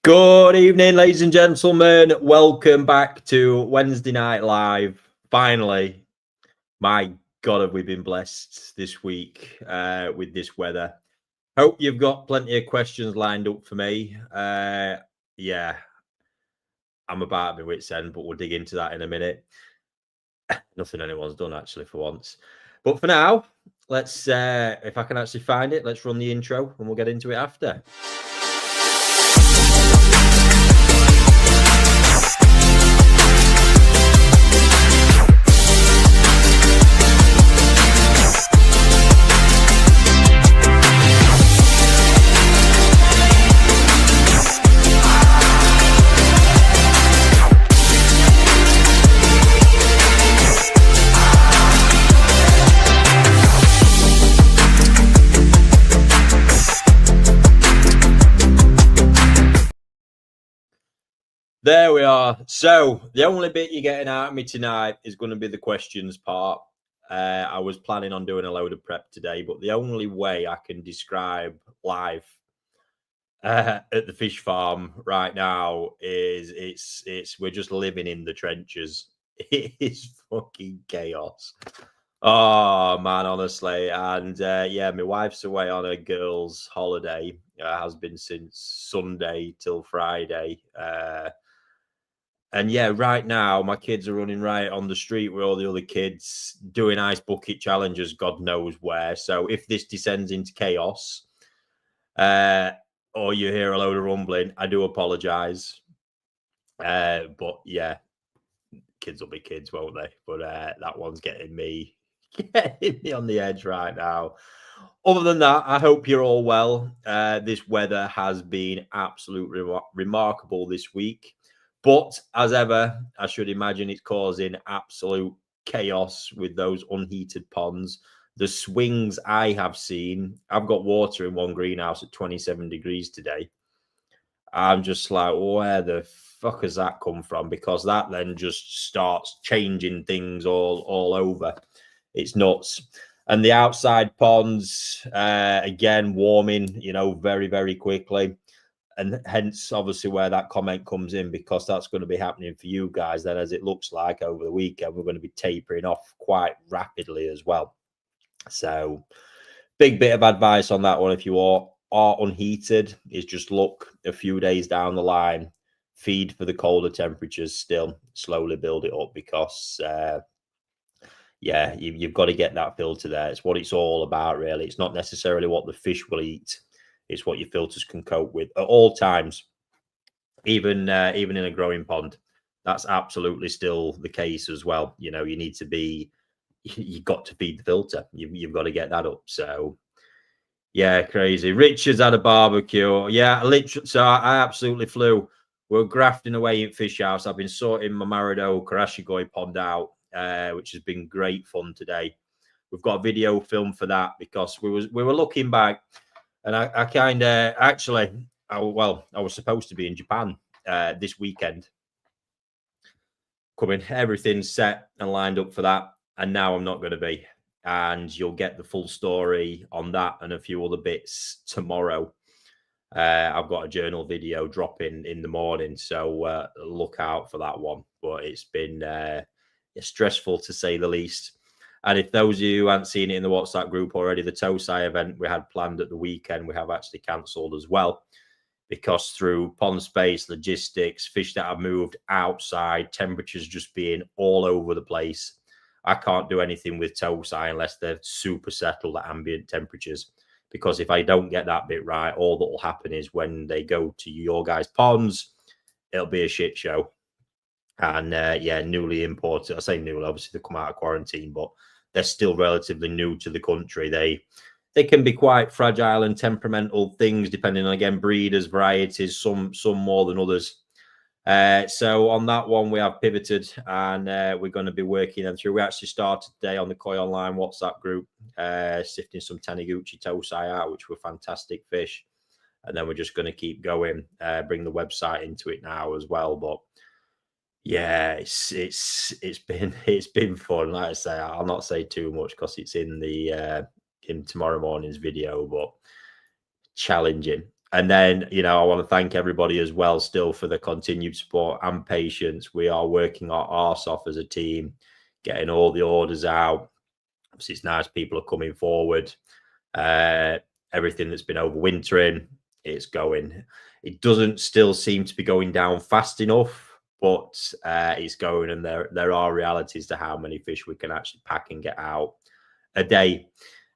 Good evening, ladies and gentlemen. Welcome back to Wednesday Night Live. Finally, my God, have we been blessed this week with this weather. Hope you've got plenty of questions lined up for me. Yeah, I'm about my wit's end, but we'll dig into that in a minute. Nothing anyone's done, actually, for once. But for now, let's, if I can actually find it, let's run the intro and we'll get into it after. There we are. So the only bit you're getting out of me tonight is going to be the questions part. I was planning on doing a load of prep today, but the only way I can describe life at the fish farm right now is it's we're just living in the trenches. It is fucking chaos. Oh man, honestly. And yeah, my wife's away on a girls' holiday. Has been since Sunday till Friday. And yeah, right now my kids are running right on the street with all the other kids doing ice bucket challenges, God knows where. So if this descends into chaos, or you hear a load of rumbling, I do apologize. But yeah, kids will be kids, won't they? But that one's getting me on the edge right now. Other than that, I hope you're all well. This weather has been absolutely remarkable this week. But as ever, I should imagine it's causing absolute chaos with those unheated ponds. The swings I have seen, I've got water in one greenhouse at 27 degrees today. I'm just like, where the fuck has that come from? Because that then just starts changing things all over. It's nuts. And the outside ponds, again, warming, very, very quickly. And hence, obviously, where that comment comes in, because that's going to be happening for you guys then, as it looks like over the weekend, we're going to be tapering off quite rapidly as well. So, big bit of advice on that one. If you are unheated, is just look a few days down the line, feed for the colder temperatures still, slowly build it up, because yeah, you've got to get that filter there. It's what it's all about, really. It's not necessarily what the fish will eat. It's what your filters can cope with at all times, even in a growing pond. That's absolutely still the case as well. You need to be, you've got to feed the filter. You've got to get that up. So, yeah, crazy. Richard's had a barbecue. Yeah, literally. So I absolutely flew. We're grafting away in Fish House. I've been sorting my Marido Karashi pond out, which has been great fun today. We've got a video film for that because we were looking back. And I kind of I was supposed to be in Japan this weekend. Everything's set and lined up for that. And now I'm not going to be. And you'll get the full story on that and a few other bits tomorrow. I've got a journal video dropping in the morning. So look out for that one. But it's been stressful, to say the least. And if those of you who haven't seen it in the WhatsApp group already, the Tosai event we had planned at the weekend, we have actually cancelled as well, because through pond space, logistics, fish that have moved outside, temperatures just being all over the place. I can't do anything with Tosai unless they're super settled at ambient temperatures, because if I don't get that bit right, all that will happen is when they go to your guys' ponds, it'll be a shit show. And yeah, newly imported. I say newly, obviously they come out of quarantine, but they're still relatively new to the country. They can be quite fragile and temperamental things, depending on, again, breeders, varieties, some more than others. So on that one, we have pivoted, and we're going to be working them through. We actually started today on the Koi Online WhatsApp group, sifting some Taniguchi Tosai out, which were fantastic fish. And then we're just going to keep going, bring the website into it now as well. But yeah, it's been fun. Like I say, I'll not say too much because it's in the in tomorrow morning's video, but challenging. And then, you know, I want to thank everybody as well still for the continued support and patience. We are working our arse off as a team, getting all the orders out. Obviously, it's nice people are coming forward. Everything that's been overwintering, it's going. It doesn't still seem to be going down fast enough, but it's going, and there are realities to how many fish we can actually pack and get out a day.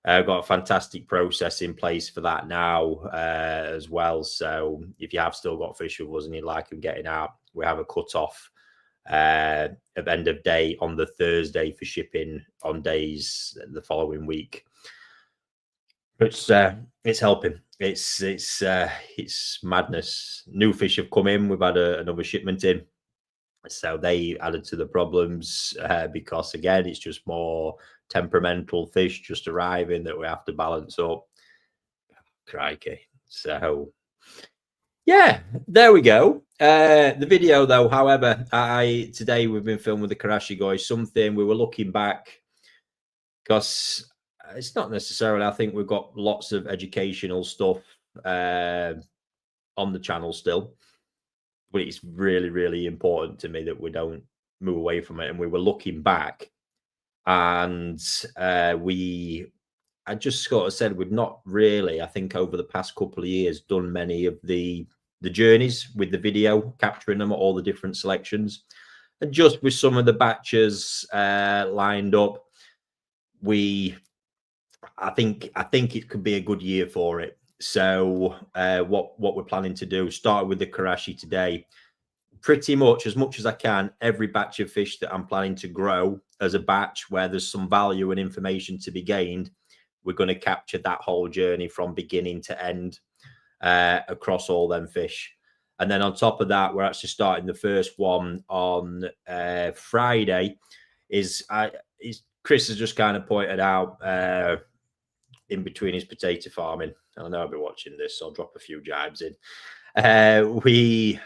I've got a fantastic process in place for that now as well. So if you have still got fish with us and you like them getting out, we have a cut-off of end of day on the Thursday for shipping on days the following week. It's helping. It's madness. New fish have come in. We've had another shipment in, so they added to the problems because again, it's just more temperamental fish just arriving that we have to balance up. Crikey. So yeah, there we go. The video though, however, today we've been filming with the Karashi guys, something we were looking back because it's not necessarily, I think we've got lots of educational stuff on the channel still, but it's really, really important to me that we don't move away from it. And we were looking back and I just sort of said we've not really, I think over the past couple of years, done many of the journeys with the video, capturing them at all the different selections. And just with some of the batches lined up, I think it could be a good year for it. So what we're planning to do, start with the Karashi today, pretty much as I can, every batch of fish that I'm planning to grow as a batch where there's some value and information to be gained, we're going to capture that whole journey from beginning to end across all them fish. And then on top of that, we're actually starting the first one on Friday. Chris has just kind of pointed out in between his potato farming. I know I'll be watching this, so I'll drop a few jibes in. We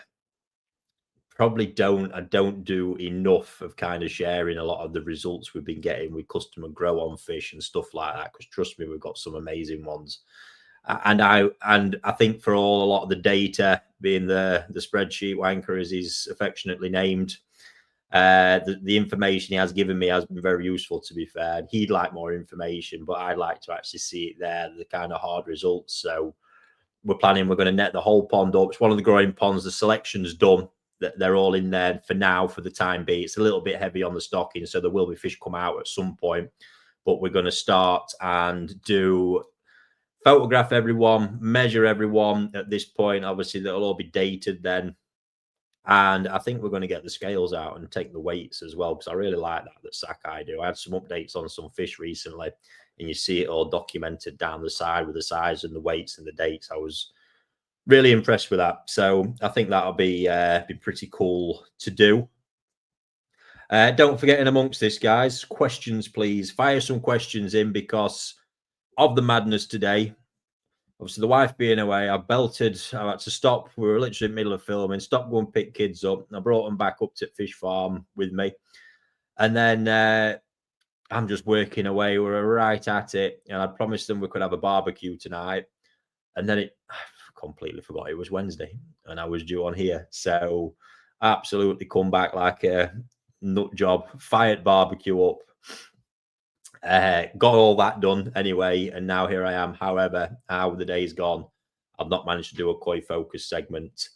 probably don't do enough of kind of sharing a lot of the results we've been getting with customer grow on fish and stuff like that, because trust me, we've got some amazing ones. And I think for a lot of the data, being the spreadsheet wanker as he's affectionately named, the information he has given me has been very useful, to be fair. He'd like more information, but I'd like to actually see it there, the kind of hard results. So we're going to net the whole pond up. It's one of the growing ponds. The selection's done. They're all in there for now, for the time being. It's a little bit heavy on the stocking, so there will be fish come out at some point. But we're going to start and photograph everyone, measure everyone at this point. Obviously, they'll all be dated then. And I think we're going to get the scales out and take the weights as well, because I really like that Sakai do. I had some updates on some fish recently, and you see it all documented down the side with the size and the weights and the dates. I was really impressed with that. So I think that'll be pretty cool to do. Don't forget, in amongst this, guys, questions, please. Fire some questions in because of the madness today. Obviously, the wife being away, I had to stop. We were literally in the middle of filming, stop, go and pick kids up. I brought them back up to Fish Farm with me. And then I'm just working away. We were right at it. And I promised them we could have a barbecue tonight. And then I completely forgot it was Wednesday and I was due on here. So absolutely come back like a nut job, fired barbecue up. Got all that done anyway, and now here I am. However, how the day's gone, I've not managed to do a Koi focus segment.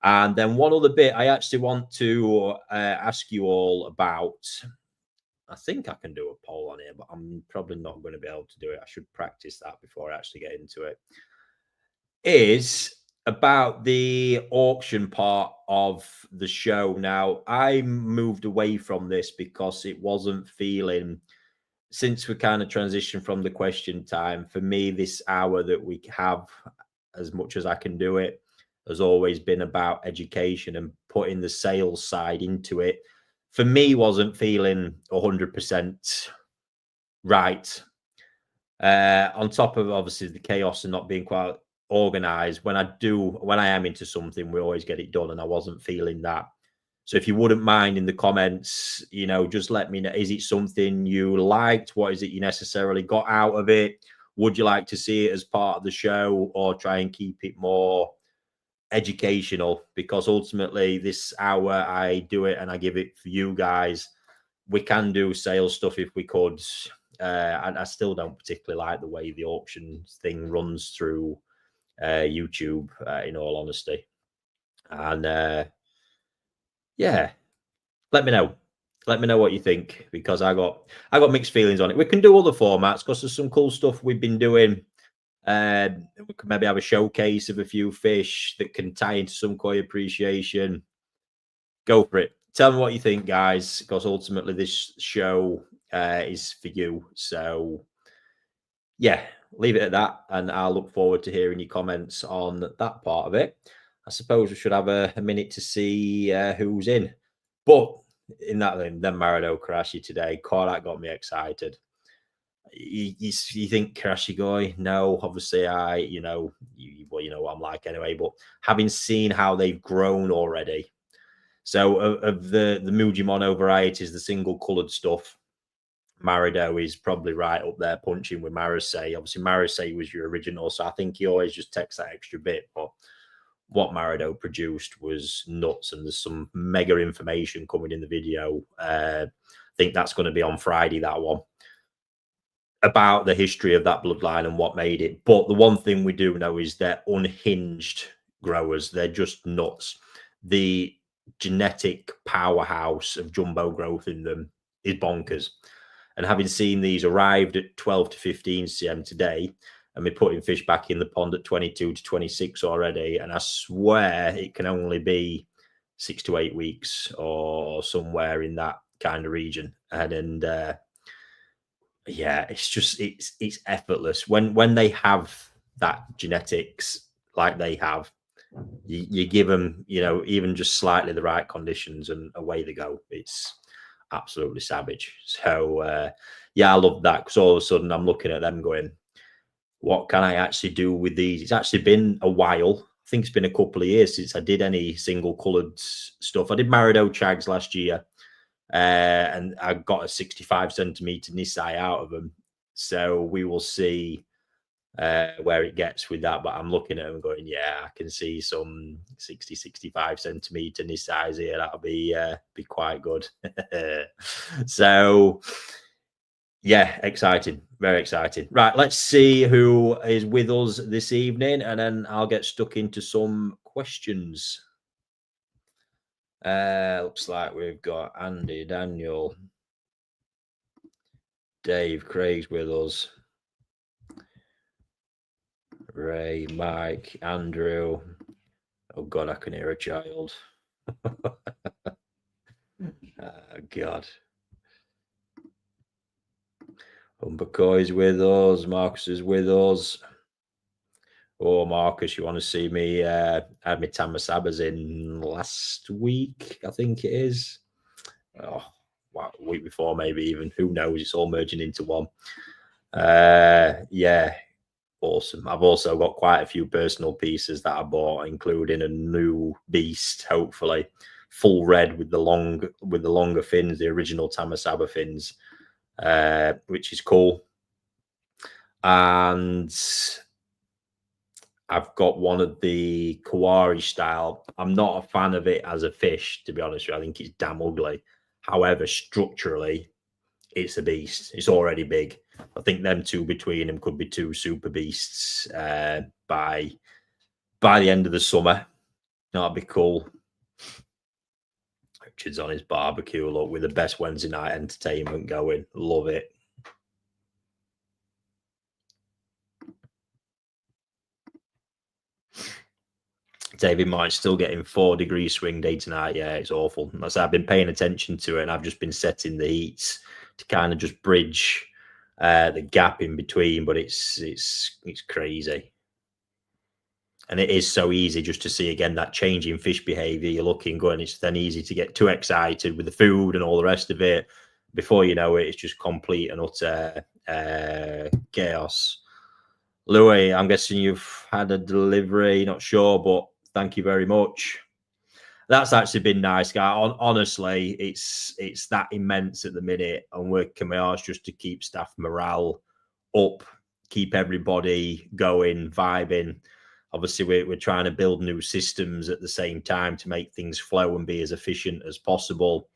And then one other bit I actually want to ask you all about. I think I can do a poll on here, but I'm probably not going to be able to do it. I should practice that before I actually get into it. Is about the auction part of the show. Now, I moved away from this because it wasn't feeling, since we kind of transitioned from the question time, for me, this hour that we have, as much as I can do it, has always been about education and putting the sales side into it. For me, wasn't feeling 100% right. On top of obviously the chaos and not being quite organized, when I am into something, we always get it done, and I wasn't feeling that. So if you wouldn't mind in the comments, just let me know. Is it something you liked? What is it you necessarily got out of it? Would you like to see it as part of the show, or try and keep it more educational? Because ultimately this hour I do it and I give it for you guys. We can do sales stuff if we could. I still don't particularly like the way the auction thing runs through YouTube, in all honesty. And yeah, let me know. Let me know what you think, because I got mixed feelings on it. We can do other formats because there's some cool stuff we've been doing. We could maybe have a showcase of a few fish that can tie into some koi appreciation. Go for it. Tell me what you think, guys, because ultimately this show is for you. So yeah, leave it at that, and I'll look forward to hearing your comments on that part of it. I suppose we should have a minute to see who's in. But in that, then Marido Karashi today, that got me excited. You think Karashi? No, obviously you know what I'm like anyway. But having seen how they've grown already, so of the Mujimono varieties, the single coloured stuff, Marido is probably right up there punching with Marseille. Obviously, Marseille was your original, so I think he always just takes that extra bit. But what Marido produced was nuts, and there's some mega information coming in the video. I think that's going to be on Friday, that one, about the history of that bloodline and what made it. But the one thing we do know is they're unhinged growers. They're just nuts. The genetic powerhouse of jumbo growth in them is bonkers. And having seen these arrived at 12 to 15 cm today, and we're putting fish back in the pond at 22 to 26 already, and I swear it can only be 6 to 8 weeks or somewhere in that kind of region. And yeah, it's effortless when they have that genetics like they have. You give them, even just slightly the right conditions, and away they go. It's absolutely savage. So yeah, I love that, because all of a sudden I'm looking at them going, what can I actually do with these? It's actually been a while. I think it's been a couple of years since I did any single coloured stuff. I did Marido Chags last year, and I got a 65 centimeter Nisai out of them. So we will see where it gets with that. But I'm looking at them going, yeah, I can see some 60, 65 centimeter Nisais here. That'll be quite good. So yeah, excited, very excited. Right, let's see who is with us this evening, and then I'll get stuck into some questions. Looks like we've got Andy, Daniel, Dave, Craig's with us, Ray, Mike, Andrew. Oh God, I can hear a child. God. Humbercoy's with us. Marcus is with us. Oh, Marcus, you want to see me? I had my Tamasabas in last week, I think it is. Oh, wow, a week before, maybe even. Who knows? It's all merging into one. Yeah, awesome. I've also got quite a few personal pieces that I bought, including a new beast, hopefully full red with the longer fins, the original Tamasaba fins, which is cool. And I've got one of the Kawari style. I'm not a fan of it as a fish, to be honest with you. I think it's damn ugly. However, structurally, it's a beast. It's already big. I think them two between them could be two super beasts by the end of the summer. That'd be cool. Richard's on his barbecue, look, with the best Wednesday night entertainment going. Love it. David Martin's still getting 4-degree swing day tonight. Yeah, it's awful. That's, I've been paying attention to it, and I've just been setting the heats to kind of just bridge the gap in between. But it's crazy, and it is so easy just to see again that change in fish behavior. You're looking good, and it's then easy to get too excited with the food and all the rest of it. Before you know it, it's just complete and utter chaos. Louis, I'm guessing you've had a delivery. Not sure, but thank you very much. That's actually been nice, guy. Honestly, it's that immense at the minute, and working my arse just to keep staff morale up, keep everybody going, vibing. Obviously, we're trying to build new systems at the same time to make things flow and be as efficient as possible.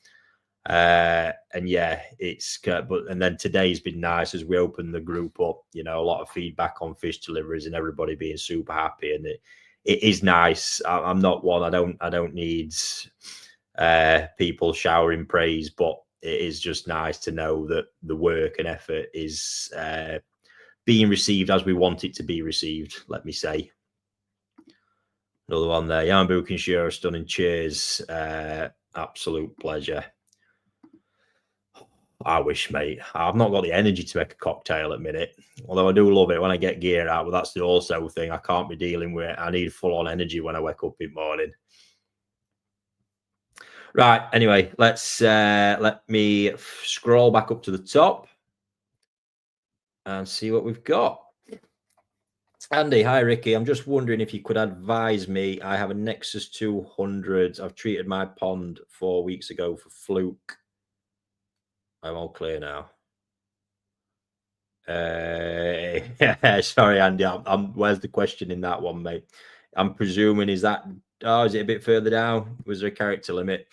And yeah, and then today's been nice as we opened the group up, you know, a lot of feedback on fish deliveries and everybody being super happy. And it is nice. I'm not one, I don't need people showering praise, but it is just nice to know that the work and effort is being received as we want it to be received, let me say. Another one there. Yambu Kinshiro, stunning. Cheers. Absolute pleasure. I wish, mate. I've not got the energy to make a cocktail at the minute. Although I do love it when I get gear out, but that's the also thing. I can't be dealing with it. I need full-on energy when I wake up in the morning. Right. Anyway, let me scroll back up to the top and see what we've got. Andy, hi Ricky. I'm just wondering if you could advise me. I have a Nexus 200. I've treated my pond 4 weeks ago for fluke. I'm all clear now. Sorry, Andy. Where's the question in that one, mate? I'm presuming is it a bit further down? Was there a character limit?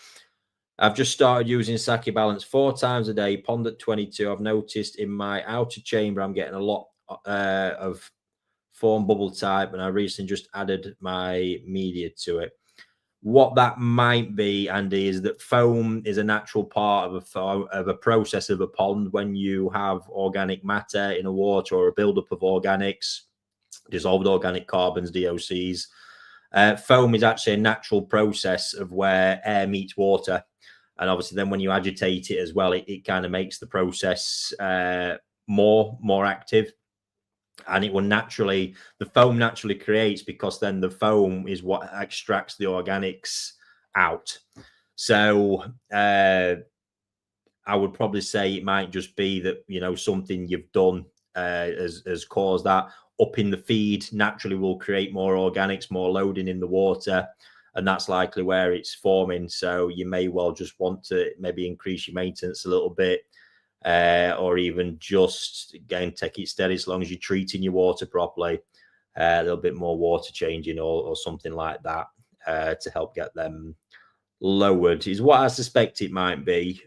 I've just started using Sake Balance 4 times a day, pond at 22. I've noticed in my outer chamber I'm getting a lot of form bubble type, and I recently just added my media to it. What that might be, Andy, is that foam is a natural part of a process of a pond. When you have organic matter in a water or a buildup of organics, dissolved organic carbons, DOCs, foam is actually a natural process of where air meets water. And obviously then when you agitate it as well, it kind of makes the process more active. And it will naturally, the foam naturally creates, because then the foam is what extracts the organics out. So I would probably say it might just be that, you know, something you've done has caused that. Up in the feed naturally will create more organics, more loading in the water, and that's likely where it's forming. So you may well just want to maybe increase your maintenance a little bit. Or even just again take it steady, as long as you're treating your water properly, a little bit more water changing or something like that to help get them lowered is what I suspect it might be.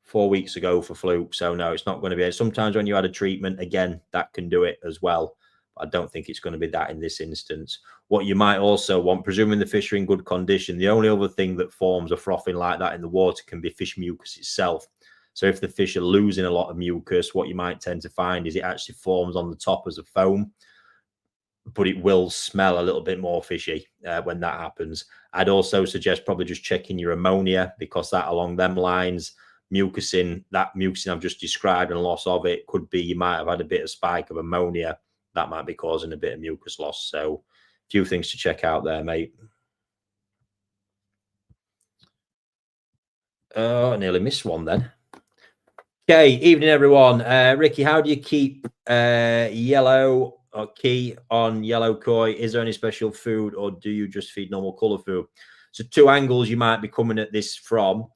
4 weeks ago for fluke, so no, it's not going to be. Sometimes when you add a treatment, again, that can do it as well. I don't think it's going to be that in this instance. What you might also want, presuming the fish are in good condition, the only other thing that forms a frothing like that in the water can be fish mucus itself. So if the fish are losing a lot of mucus, what you might tend to find is it actually forms on the top as a foam, but it will smell a little bit more fishy when that happens. I'd also suggest probably just checking your ammonia, because that along them lines, mucusing I've just described and loss of it could be you might have had a bit of spike of ammonia that might be causing a bit of mucus loss. So a few things to check out there, mate. Oh, I nearly missed one then. Okay, evening everyone. Ricky, how do you keep yellow or key on yellow koi? Is there any special food, or do you just feed normal color food? So 2 angles you might be coming at this from.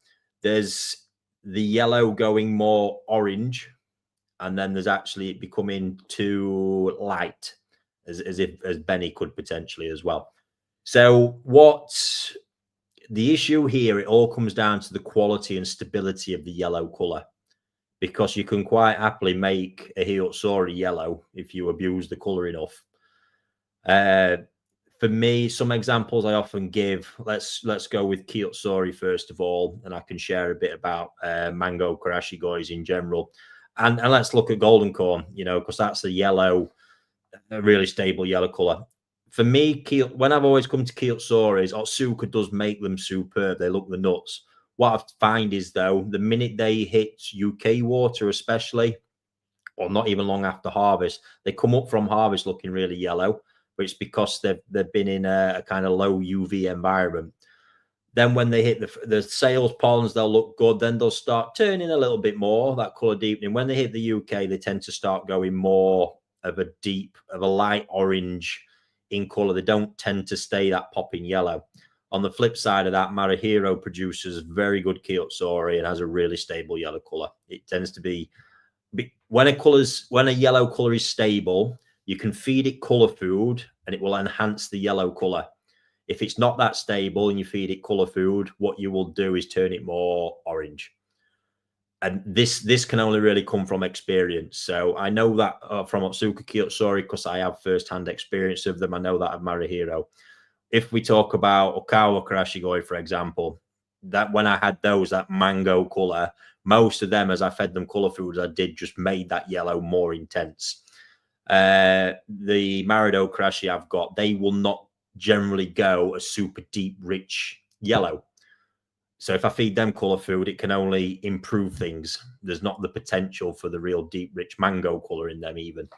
There's the yellow going more orange, and then there's actually it becoming too light, as Benny could potentially as well. So what's the issue here? It all comes down to the quality and stability of the yellow color, because you can quite happily make a Hiyotsuri yellow if you abuse the color enough. For me, some examples I often give, let's go with Kiyotsuri first of all, and I can share a bit about mango Karashi gois in general. And let's look at golden corn, you know, because that's a yellow, a really stable yellow color. For me, when I've always come to Kiyotsuris, Otsuka does make them superb. They look the nuts. What I find is, though, the minute they hit UK water, especially, or not even long after harvest, they come up from harvest looking really yellow, but it's because they've been in a kind of low UV environment. Then when they hit the sales ponds, they'll look good. Then they'll start turning a little bit more, that color deepening. When they hit the UK, they tend to start going more of a light orange in color. They don't tend to stay that popping yellow. On the flip side of that, Marahiro produces very good Kiyotsuri and has a really stable yellow color. It tends to be when a yellow color is stable, you can feed it color food and it will enhance the yellow color. If it's not that stable and you feed it color food, what you will do is turn it more orange. And this can only really come from experience. So I know that from Otsuka Kiyotsuori, because I have first-hand experience of them. I know that of Marihiro. If we talk about Okawa Karashi Goi, for example, that when I had those, that mango color, most of them, as I fed them color foods, I did just made that yellow more intense. The Marido Karashi I've got, they will not generally go a super deep, rich yellow. So if I feed them color food, it can only improve things. There's not the potential for the real deep, rich mango color in them even.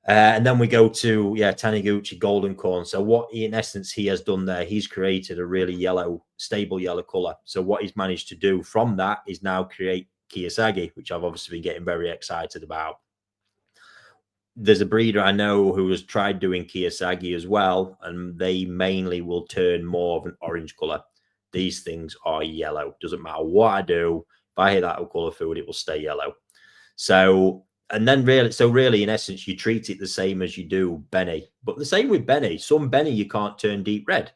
And then we go to, Taniguchi Golden Corn. So what, in essence, he has done there, he's created a really yellow, stable yellow color. So what he's managed to do from that is now create Kiyosagi, which I've obviously been getting very excited about. There's a breeder I know who has tried doing Kiyosagi as well, and they mainly will turn more of an orange color. These things are yellow. Doesn't matter what I do. If I hit that color food, it will stay yellow. So, and then really, in essence, you treat it the same as you do Benny. But the same with Benny. Some Benny you can't turn deep red.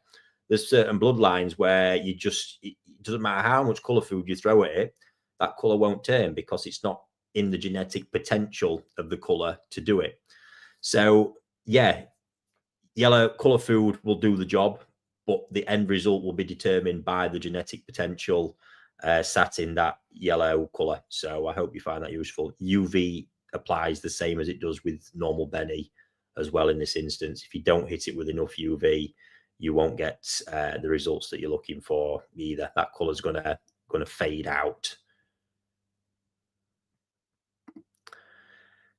There's certain bloodlines where it doesn't matter how much color food you throw at it, that color won't turn because it's not in the genetic potential of the color to do it. So, yeah, yellow color food will do the job, but the end result will be determined by the genetic potential sat in that yellow color. So I hope you find that useful. UV applies the same as it does with normal Benny as well in this instance. If you don't hit it with enough UV, you won't get the results that you're looking for either. That color is gonna fade out.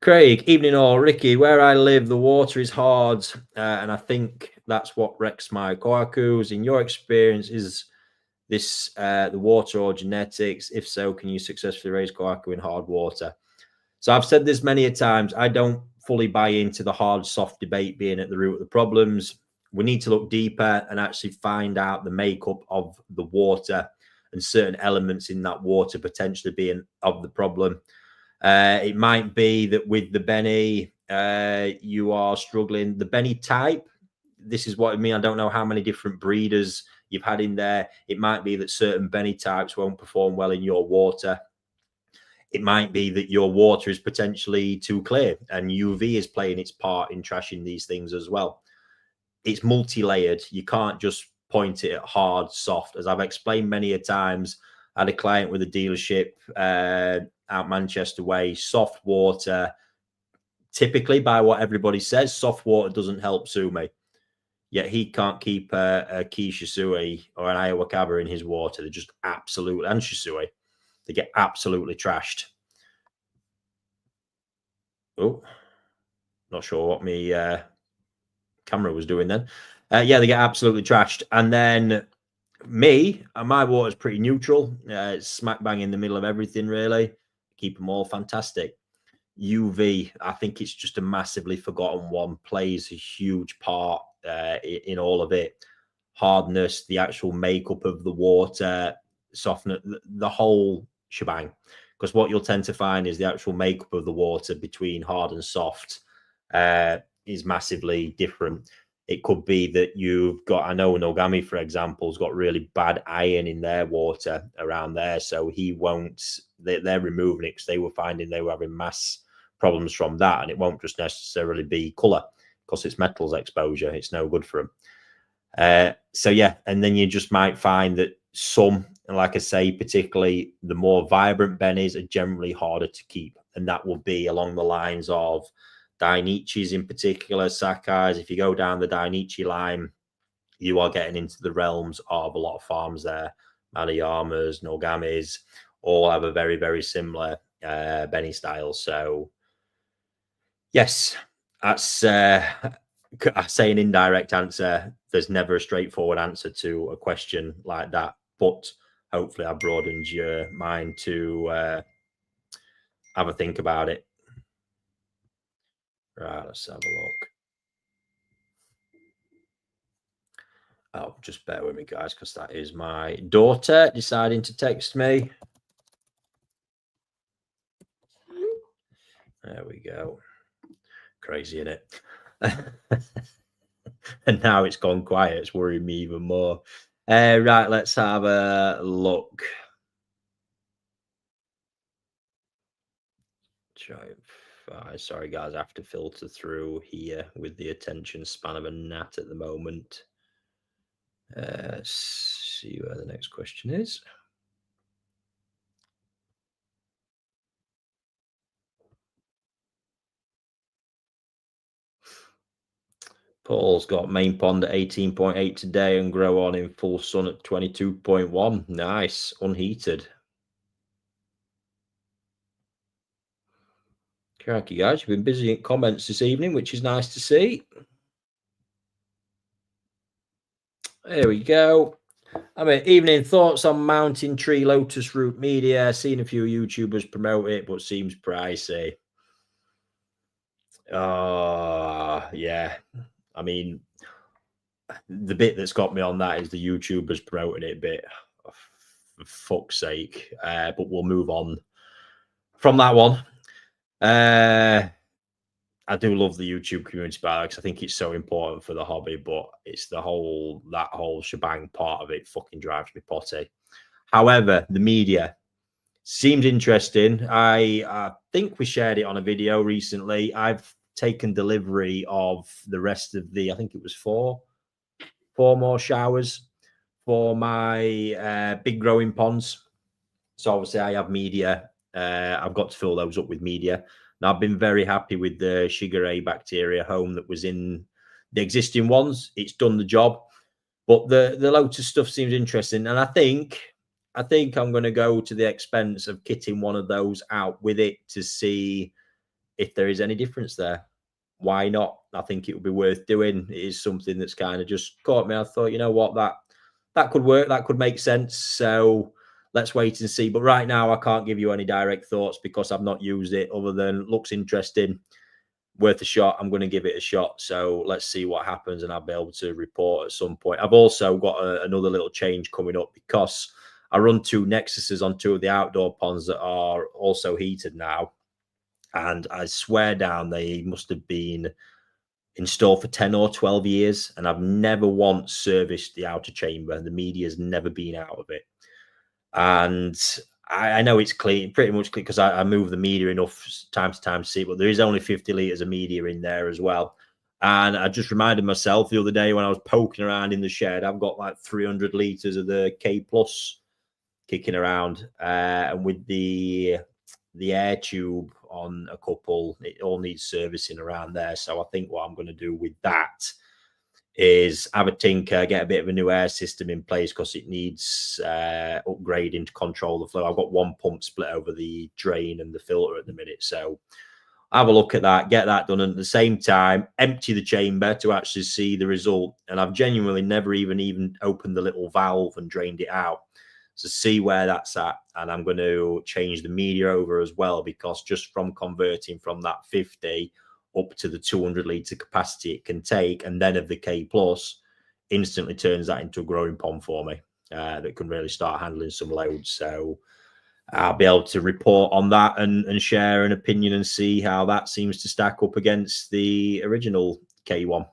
Craig, evening all. Ricky, where I live, the water is hard, and I think that's what wrecks my koakus. In your experience, is this the water or genetics? If so, can you successfully raise koaku in hard water? So I've said this many a times. I don't fully buy into the hard soft debate being at the root of the problems. We need to look deeper and actually find out the makeup of the water and certain elements in that water potentially being of the problem. It might be that with the Benny, you are struggling. The Benny type, this is what I mean. I don't know how many different breeders you've had in there. It might be that certain Benny types won't perform well in your water. It might be that your water is potentially too clear and UV is playing its part in trashing these things as well. It's multi-layered. You can't just point it at hard, soft. As I've explained many a times, I had a client with a dealership out Manchester way, soft water. Typically, by what everybody says, soft water doesn't help Sumi. Yet he can't keep a Kishisui or an Iowakaba in his water. They're just absolutely, and Shisui, they get absolutely trashed. Oh, not sure what my camera was doing then. Yeah, they get absolutely trashed. And then my water's pretty neutral. It's smack bang in the middle of everything, really. Keep them all fantastic. UV, I think it's just a massively forgotten one, plays a huge part in all of it. Hardness, the actual makeup of the water, softness, the whole shebang. Because what you'll tend to find is the actual makeup of the water between hard and soft is massively different. It could be that you've got, I know Nogami, for example, has got really bad iron in their water around there. So he won't, they're removing it because they were finding they were having mass problems from that. And it won't just necessarily be color because it's metals exposure. It's no good for them. So yeah, and then you just might find that some, like I say, particularly the more vibrant bennies are generally harder to keep. And that will be along the lines of Dainichis in particular, Sakai's. If you go down the Dainichi line, you are getting into the realms of a lot of farms there. Manayamas, Nogamis, all have a very, very similar Benny style. So, yes, that's I say an indirect answer. There's never a straightforward answer to a question like that. But hopefully I broadened your mind to have a think about it. Right, let's have a look. Oh, just bear with me, guys, because that is my daughter deciding to text me. There we go. Crazy, isn't it? And now it's gone quiet. It's worrying me even more. Right, let's have a look. Try sorry, guys, I have to filter through here with the attention span of a gnat at the moment. See where the next question is. Paul's got main pond at 18.8 today and grow on in full sun at 22.1. Nice, unheated. Crikey, guys, you've been busy in comments this evening, which is nice to see. There we go. I mean, evening thoughts on mountain tree lotus root media. Seen a few YouTubers promote it, but seems pricey. Yeah. I mean, the bit that's got me on that is the YouTubers promoting it bit. Oh, for fuck's sake. But we'll move on from that one. I do love the YouTube community because I think it's so important for the hobby, but it's that whole shebang part of it fucking drives me potty. However, the media seemed interesting. I think we shared it on a video recently. I've taken delivery of the rest of I think it was four more showers for my big growing ponds. So obviously I have media. I've got to fill those up with media. And I've been very happy with the Shigure bacteria home that was in the existing ones. It's done the job. But the Lotus stuff seems interesting. And I think I'm going to go to the expense of kitting one of those out with it to see if there is any difference there. Why not? I think it would be worth doing. It is something that's kind of just caught me. I thought, you know what, that could work. That could make sense. So let's wait and see. But right now, I can't give you any direct thoughts because I've not used it other than looks interesting, worth a shot. I'm going to give it a shot. So let's see what happens and I'll be able to report at some point. I've also got another little change coming up because I run 2 Nexuses on 2 of the outdoor ponds that are also heated now. And I swear down, they must have been installed for 10 or 12 years. And I've never once serviced the outer chamber. The media's never been out of it. And I know it's clean, pretty much clean, because I move the media enough time to time to see, but there is only 50 litres of media in there as well. And I just reminded myself the other day when I was poking around in the shed, I've got like 300 litres of the K Plus kicking around. And with the air tube on a couple, it all needs servicing around there. So I think what I'm going to do with that is have a tinker, get a bit of a new air system in place because it needs upgrading to control the flow. I've got one pump split over the drain and the filter at the minute. So have a look at that, get that done. And at the same time, empty the chamber to actually see the result. And I've genuinely never even opened the little valve and drained it out. So see where that's at. And I'm going to change the media over as well, because just from converting from that 50 up to the 200 litre capacity it can take, and then of the K Plus, instantly turns that into a growing pond for me that can really start handling some loads. So I'll be able to report on that and share an opinion and see how that seems to stack up against the original K1.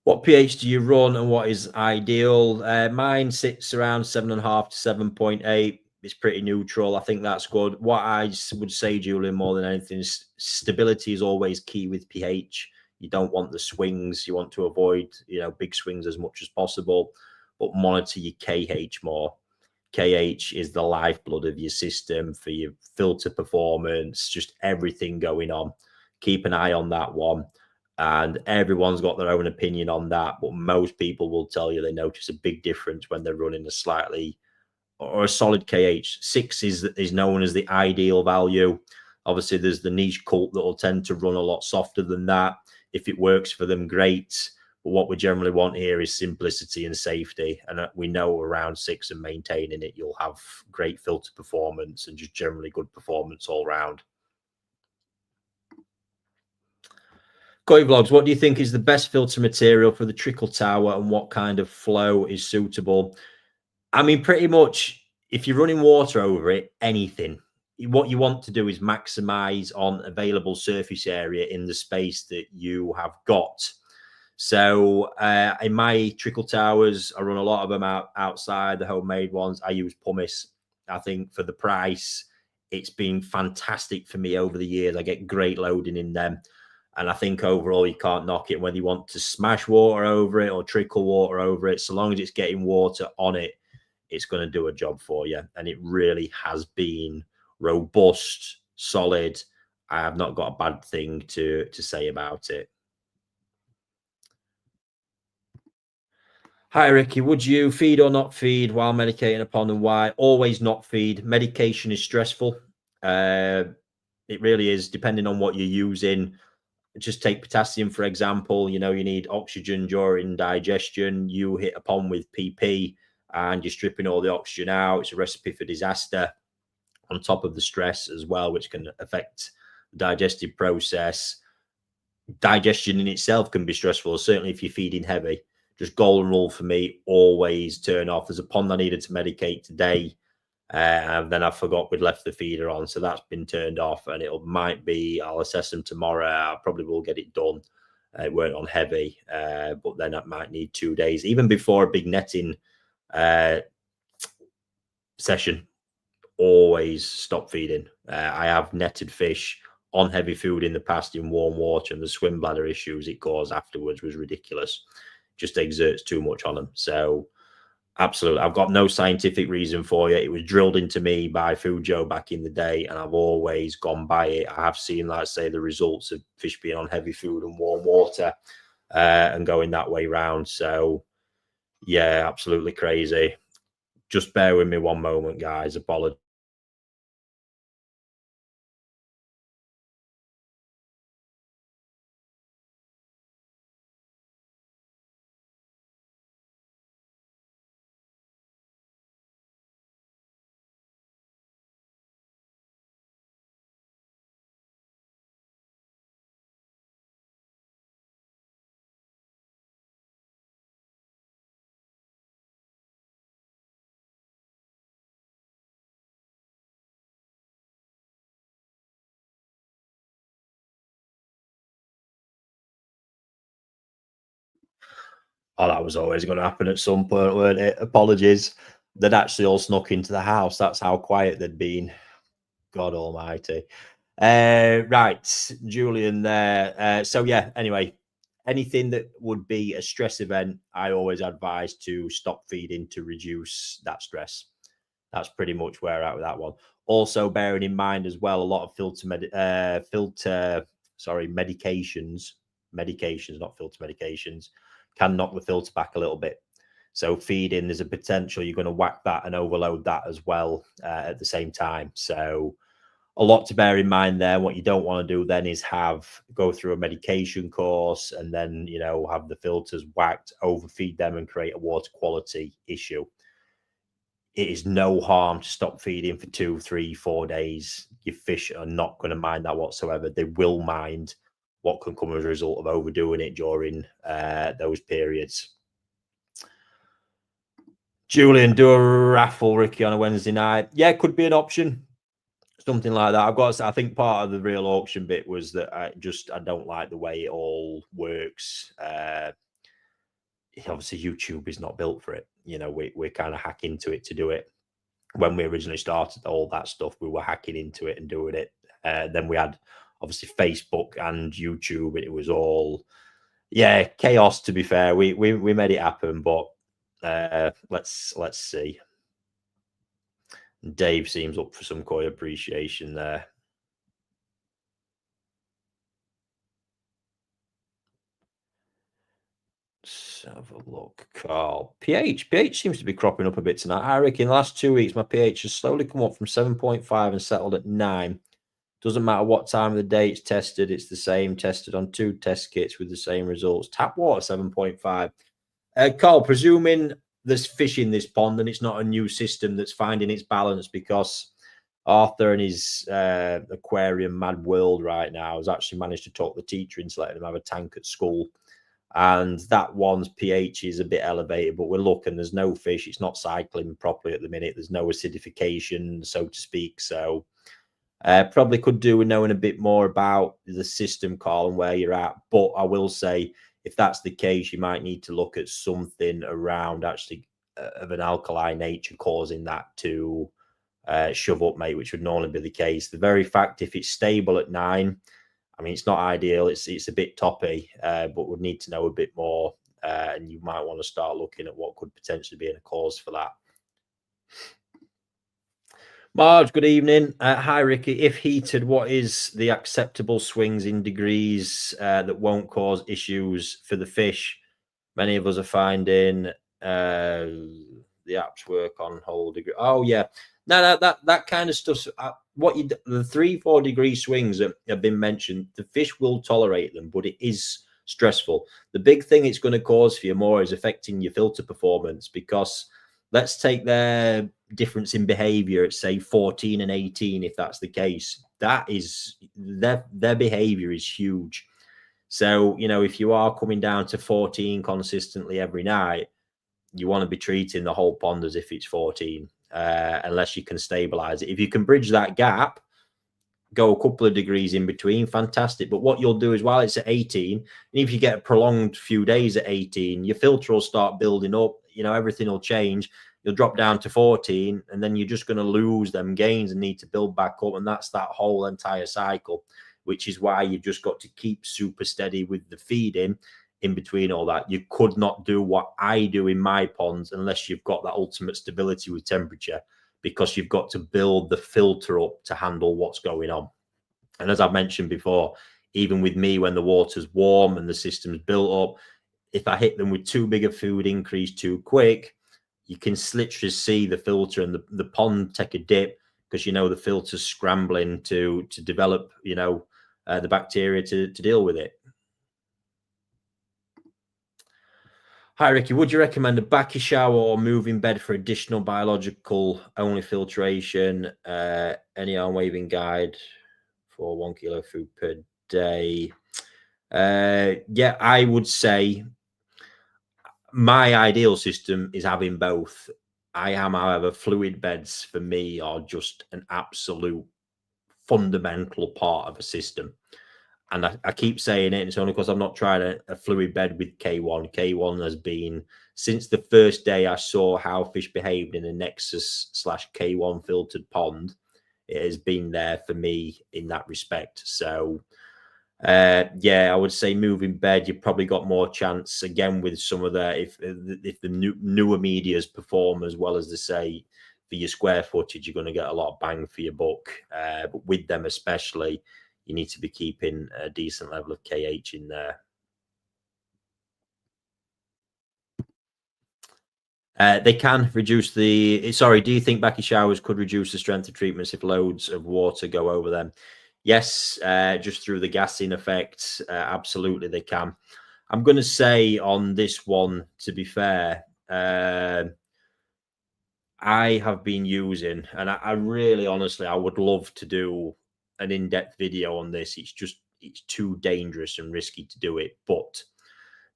What pH do you run and what is ideal? Mine sits around 7.5 to 7.8. It's pretty neutral. I think that's good. What I would say, Julian, more than anything, is stability is always key with pH. You don't want the swings. You want to avoid, big swings as much as possible, but monitor your KH more. KH is the lifeblood of your system for your filter performance, just everything going on. Keep an eye on that one. And everyone's got their own opinion on that, but most people will tell you they notice a big difference when they're running a slightly or a solid KH. 6 is known as the ideal value. Obviously, there's the niche cult that will tend to run a lot softer than that. If it works for them, great. But what we generally want here is simplicity and safety. And we know around 6 and maintaining it, you'll have great filter performance and just generally good performance all round. Koi Vlogs, what do you think is the best filter material for the trickle tower and what kind of flow is suitable? I mean, pretty much if you're running water over it, anything what you want to do is maximize on available surface area in the space that you have got. So in my trickle towers, I run a lot of them outside, the homemade ones. I use pumice. I think for the price, it's been fantastic for me over the years. I get great loading in them. And I think overall, you can't knock it. Whether you want to smash water over it or trickle water over it, so long as it's getting water on it, it's going to do a job for you. And it really has been robust, solid. I have not got a bad thing to say about it. Hi, Ricky. Would you feed or not feed while medicating a pond, and why? Always not feed. Medication is stressful. Uh, it really is, depending on what you're using. Just take potassium, for example. You know, you need oxygen during digestion. You hit a pond with PP and you're stripping all the oxygen out. It's a recipe for disaster, on top of the stress as well, which can affect the digestive process. Digestion in itself can be stressful, certainly if you're feeding heavy. Just golden rule for me, always turn off. There's a pond I needed to medicate today, and then I forgot we'd left the feeder on, so that's been turned off, and I'll assess them tomorrow. I probably will get it done. It weren't on heavy, but then I might need 2 days, even before a big netting uh, session. Always stop feeding. I have netted fish on heavy food in the past in warm water, and the swim bladder issues it caused afterwards was ridiculous. Just exerts too much on them. So absolutely, I've got no scientific reason for it. It was drilled into me by Food Joe back in the day, and I've always gone by it. I have seen, like I say, the results of fish being on heavy food and warm water, and going that way round. So yeah, absolutely crazy. Just bear with me one moment, guys. Apologies. Oh, that was always going to happen at some point, weren't it? Apologies. They'd actually all snuck into the house. That's how quiet they'd been. God almighty. Right, Julian there. So yeah, anyway, anything that would be a stress event, I always advise to stop feeding to reduce that stress. That's pretty much where we're at with that one. Also, bearing in mind as well, a lot of medications, not filter medications, can knock the filter back a little bit. So feeding, there's a potential you're going to whack that and overload that as well at the same time. So a lot to bear in mind there. What you don't want to do then is go through a medication course and then, have the filters whacked, overfeed them and create a water quality issue. It is no harm to stop feeding for 2, 3, 4 days. Your fish are not going to mind that whatsoever. They will mind what can come as a result of overdoing it during those periods. Julian, do a raffle, Ricky, on a Wednesday night. Yeah, could be an option. Something like that. I think part of the real auction bit was that I don't like the way it all works. Obviously, YouTube is not built for it. We're kind of hack into it to do it. When we originally started all that stuff, we were hacking into it and doing it. Then we had obviously Facebook and YouTube, and it was all chaos. To be fair, we made it happen, but let's see. Dave seems up for some koi appreciation there. Let's have a look. Carl. pH seems to be cropping up a bit tonight. I reckon in the last 2 weeks, my pH has slowly come up from 7.5 and settled at 9. Doesn't matter what time of the day it's tested, it's the same. Tested on 2 test kits with the same results. Tap water 7.5. Carl, presuming there's fish in this pond and it's not a new system that's finding its balance, because Arthur and his aquarium mad world right now has actually managed to talk the teacher into letting him have a tank at school. And that one's pH is a bit elevated, but we're looking, there's no fish. It's not cycling properly at the minute. There's no acidification, so to speak. So Probably could do with knowing a bit more about the system, Carl, and where you're at. But I will say, if that's the case, you might need to look at something around actually of an alkali nature causing that to shove up, mate, which would normally be the case. The very fact if it's stable at 9, I mean, it's not ideal. It's a bit toppy, but would need to know a bit more. And you might want to start looking at what could potentially be a cause for that. Marge, good evening. Hi, Ricky. If heated, what is the acceptable swings in degrees that won't cause issues for the fish? Many of us are finding the apps work on whole degree. Oh, yeah. No, that kind of stuff. The 3-4 degree swings that have been mentioned, the fish will tolerate them, but it is stressful. The big thing it's going to cause for you more is affecting your filter performance, because let's take their difference in behavior at say 14 and 18. If that's the case, that is their behavior is huge. So, if you are coming down to 14 consistently every night, you want to be treating the whole pond as if it's 14, unless you can stabilize it. If you can bridge that gap, go a couple of degrees in between, fantastic. But what you'll do is, while it's at 18, and if you get a prolonged few days at 18, your filter will start building up, everything will change. You'll drop down to 14, and then you're just going to lose them gains and need to build back up. And that's that whole entire cycle, which is why you've just got to keep super steady with the feeding in between all that. You could not do what I do in my ponds unless you've got that ultimate stability with temperature, because you've got to build the filter up to handle what's going on. And as I've mentioned before, even with me, when the water's warm and the system's built up, if I hit them with too big a food increase too quick, you can literally see the filter and the pond take a dip, because the filter's scrambling to develop the bacteria to deal with it. Hi, Ricky. Would you recommend a backy shower or moving bed for additional biological only filtration? Any arm waving guide for 1 kilo food per day? Yeah, I would say my ideal system is having both. However, fluid beds for me are just an absolute fundamental part of a system. And I keep saying it, and it's only because I've not tried a fluid bed with K1. K1 has been, since the first day I saw how fish behaved in a Nexus/K1 filtered pond, it has been there for me in that respect. So, yeah, I would say moving bed, you've probably got more chance again with some of if the newer medias perform as well as they say for your square footage, you're going to get a lot of bang for your buck. But with them especially, you need to be keeping a decent level of KH in there. They can reduce the. Sorry, do you think backy showers could reduce the strength of treatments if loads of water go over them? Yes, just through the gassing effect, absolutely they can. I'm going to say on this one, to be fair, I have been using, and I really, honestly, I would love to do an in-depth video on this. It's too dangerous and risky to do it. But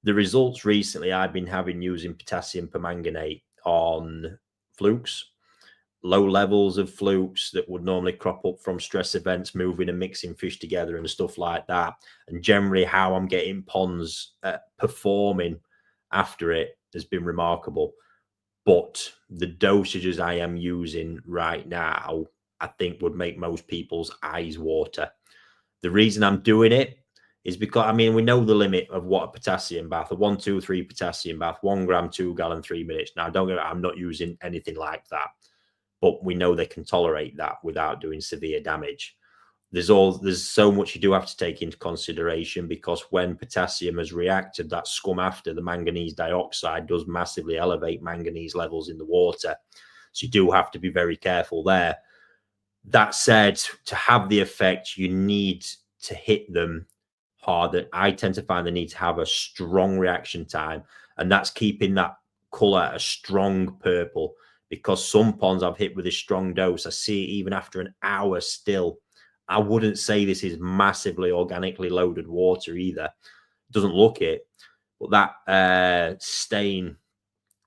the results recently I've been having using potassium permanganate on flukes, low levels of flukes that would normally crop up from stress events, moving and mixing fish together and stuff like that. And generally how I'm getting ponds performing after it has been remarkable. But the dosages I am using right now, I think would make most people's eyes water. The reason I'm doing it is because, I mean, we know the limit of what a potassium bath, a 1, 2, 3 potassium bath, 1 gram, 2 gallon, 3 minutes. Now, don't get me, I'm not using anything like that, but we know they can tolerate that without doing severe damage. There's so much you do have to take into consideration, because when potassium has reacted, that scum after, the manganese dioxide does massively elevate manganese levels in the water. So you do have to be very careful there. That said, to have the effect, you need to hit them hard. I tend to find the need to have a strong reaction time, and that's keeping that color a strong purple, because some ponds I've hit with a strong dose, I see it even after an hour still. I wouldn't say this is massively organically loaded water either. It doesn't look it, but that stain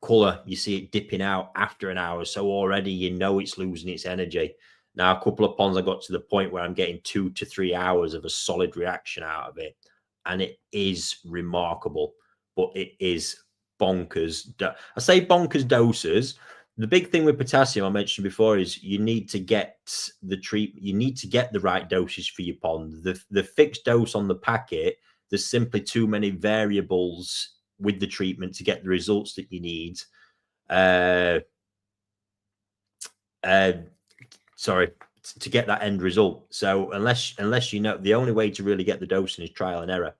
color, you see it dipping out after an hour. So already it's losing its energy. Now, a couple of ponds, I got to the point where I'm getting 2 to 3 hours of a solid reaction out of it, and it is remarkable, but it is bonkers. I say bonkers doses. The big thing with potassium I mentioned before is you need to get you need to get the right dosage for your pond. The fixed dose on the packet, there's simply too many variables with the treatment to get the results that you need. Sorry, to get that end result. So unless you know, the only way to really get the dosing is trial and error.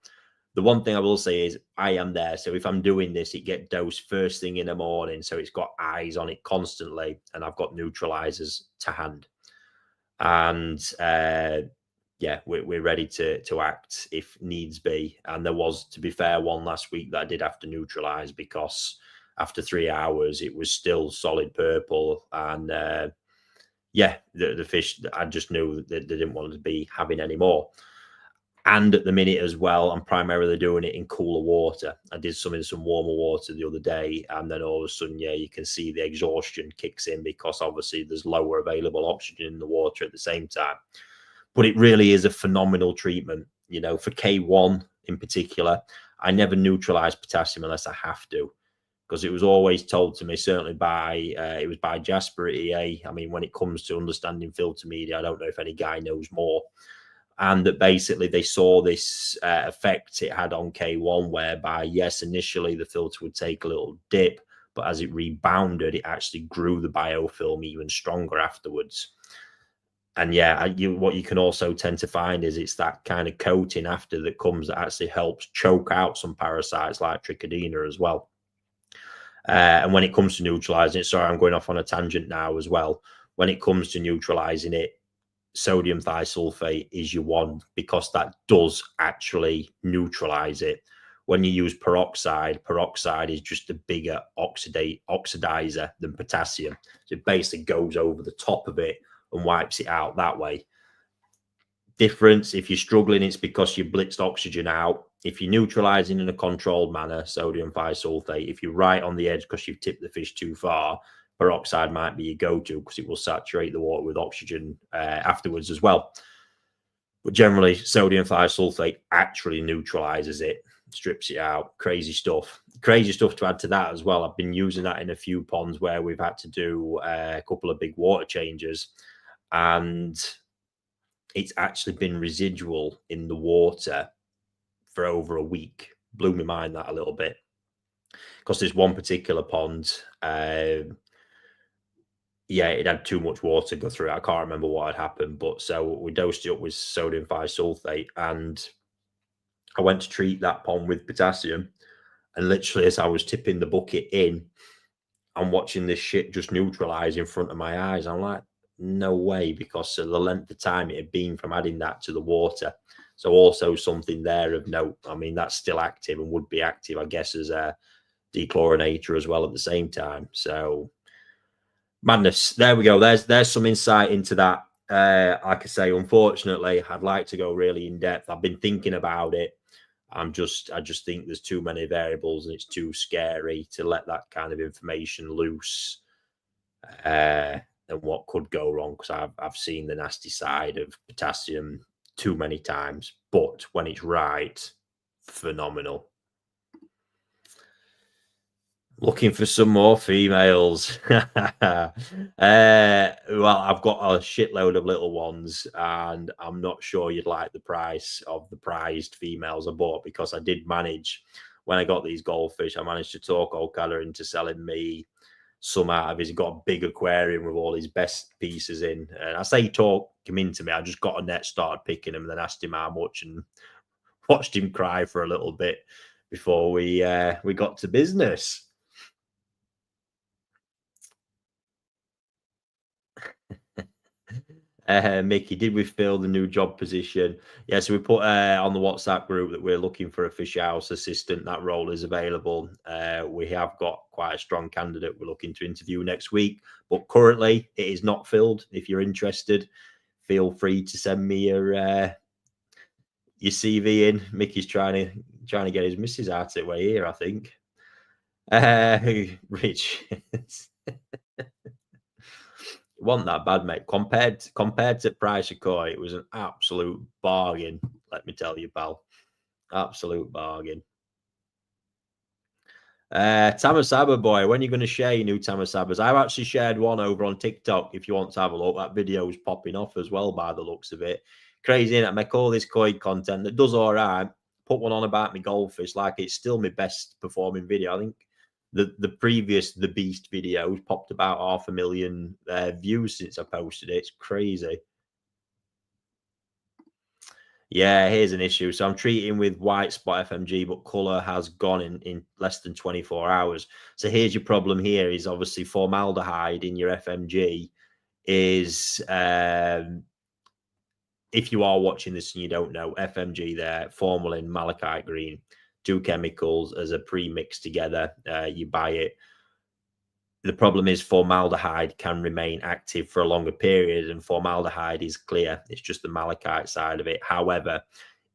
The one thing I will say is I am there. So if I'm doing this, it get dosed first thing in the morning. So it's got eyes on it constantly, and I've got neutralizers to hand. And yeah, we're ready to act if needs be. And there was, to be fair, one last week that I did have to neutralize because after 3 hours, it was still solid purple. And yeah, the fish, I just knew that they didn't want to be having any more. And at the minute as well, I'm primarily doing it in cooler water. I did some in some warmer water the other day, and then all of a sudden, yeah, you can see the exhaustion kicks in because obviously there's lower available oxygen in the water at the same time. But it really is a phenomenal treatment. You know, for K1 in particular, I never neutralize potassium unless I have to, because it was always told to me, certainly by it was by Jasper at EA. I mean, when it comes to understanding filter media, I don't know if any guy knows more. And that basically they saw this effect it had on K1, whereby, yes, initially the filter would take a little dip, but as it rebounded, it actually grew the biofilm even stronger afterwards. And yeah, what you can also tend to find is it's that kind of coating after that comes that actually helps choke out some parasites like trichodina as well. And when it comes to neutralizing it, sorry, I'm going off on a tangent now as well. When it comes to neutralizing it, sodium thiosulfate is your one, because that does actually neutralize it. When you use peroxide is just a bigger oxidizer than potassium. So it basically goes over the top of it and wipes it out that way. Difference, if you're struggling, it's because you blitzed oxygen out. If you're neutralizing in a controlled manner, sodium thiosulfate, if you're right on the edge because you've tipped the fish too far, peroxide might be your go-to because it will saturate the water with oxygen afterwards as well. But generally, sodium thiosulfate actually neutralizes it, strips it out. Crazy stuff. Crazy stuff to add to that as well. I've been using that in a few ponds where we've had to do a couple of big water changes, and it's actually been residual in the water for over a week. Blew my mind that a little bit, because there's one particular pond, yeah, it had too much water go through it. I can't remember what had happened, but so we dosed it up with sodium thiosulfate, and I went to treat that pond with potassium, and literally as I was tipping the bucket in, I'm watching this shit just neutralize in front of my eyes. I'm like, no way, because of the length of time it had been from adding that to the water. So also something there of note. I mean, that's still active and would be active, I guess, as a dechlorinator as well at the same time. So madness. There we go. There's some insight into that. Like I say, unfortunately, I'd like to go really in depth. I've been thinking about it. I just think there's too many variables and it's too scary to let that kind of information loose. And what could go wrong, because I've seen the nasty side of potassium too many times. But when it's right, phenomenal. Looking for some more females. Well, I've got a shitload of little ones, and I'm not sure you'd like the price of the prized females I bought, because I did manage, when I got these goldfish, I managed to talk Okada into selling me some out of his. He got a big aquarium with all his best pieces in. And I say talk him into me, I just got a net, started picking him, and then asked him how much and watched him cry for a little bit before we got to business. Mickey, did we fill the new job position? Yeah, so we put on the WhatsApp group that we're looking for a fish house assistant. That role is available. We have got quite a strong candidate we're looking to interview next week, but currently it is not filled. If you're interested, feel free to send me your CV in. Mickey's trying to get his missus out of the way here, I think. Rich. It wasn't that bad, mate. Compared to price of Koi, it was an absolute bargain. Let me tell you, pal, absolute bargain. Tamasaba boy, when are you going to share your new Tamasabas? I've actually shared one over on TikTok. If you want to have a look, that video is popping off as well by the looks of it. Crazy, innit? I make all this Koi content that does all right. Put one on about my goldfish, like it's still my best performing video. I think the previous The Beast videos popped about 500,000 views since I posted it. It's crazy. Yeah, here's an issue. So I'm treating with white spot FMG, but color has gone in less than 24 hours. So here's your problem here is obviously formaldehyde in your FMG is, if you are watching this and you don't know, FMG there, formalin, malachite green, two chemicals as a pre-mix together. You buy it. The problem is formaldehyde can remain active for a longer period, and formaldehyde is clear. It's just the malachite side of it. However,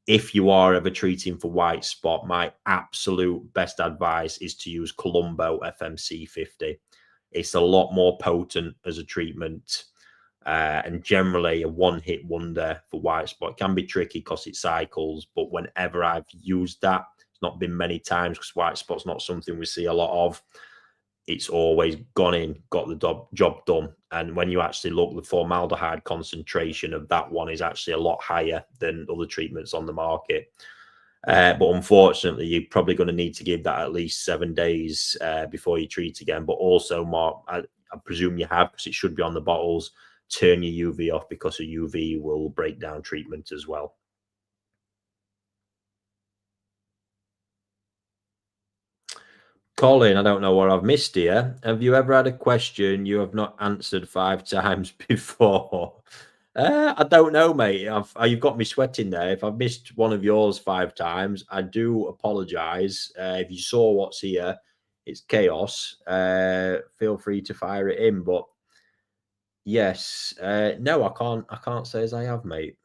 if you are ever treating for white spot, my absolute best advice is to use Colombo FMC 50. It's a lot more potent as a treatment, and generally a one-hit wonder for white spot. It can be tricky because it cycles, but whenever I've used that, it's not been many times because white spot's not something we see a lot of. It's always gone in, got the job done. And when you actually look, the formaldehyde concentration of that one is actually a lot higher than other treatments on the market. But unfortunately, you're probably going to need to give that at least 7 days before you treat again. But also, Mark, I presume you have, because it should be on the bottles, turn your UV off, because a UV will break down treatment as well. Colin, I don't know what I've missed here. Have you ever had a question you have not answered 5 times before? I don't know, mate. You've got me sweating there. If I've missed one of yours 5 times, I do apologise. If you saw what's here, it's chaos. Feel free to fire it in. But yes, no, I can't. I can't say as I have, mate.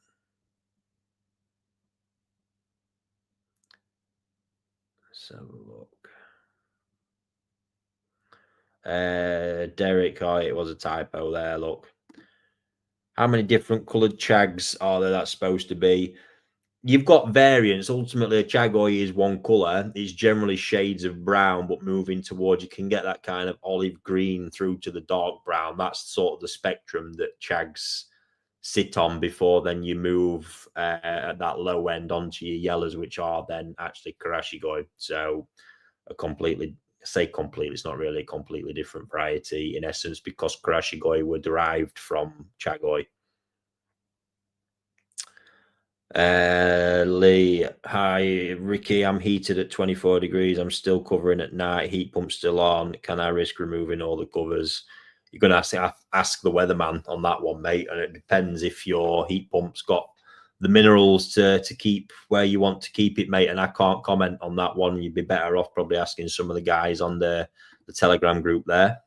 Let's have a look. Derek, oh, it was a typo there. Look, how many different coloured chags are there that's supposed to be? You've got variants. Ultimately, a chagoi is one colour. It's generally shades of brown, but moving towards, you can get that kind of olive green through to the dark brown. That's sort of the spectrum that chags sit on before then you move at that low end onto your yellows, which are then actually Karashi goi. So a completely, say completely, it's not really a completely different variety in essence, because Karashi goi were derived from chagoi. Lee, hi Ricky, I'm heated at 24 degrees. I'm still covering at night. Heat pump still on. Can I risk removing all the covers? You're going to ask the weatherman on that one, mate. And it depends if your heat pump's got the minerals to keep where you want to keep it, mate. And I can't comment on that one. You'd be better off probably asking some of the guys on the Telegram group there.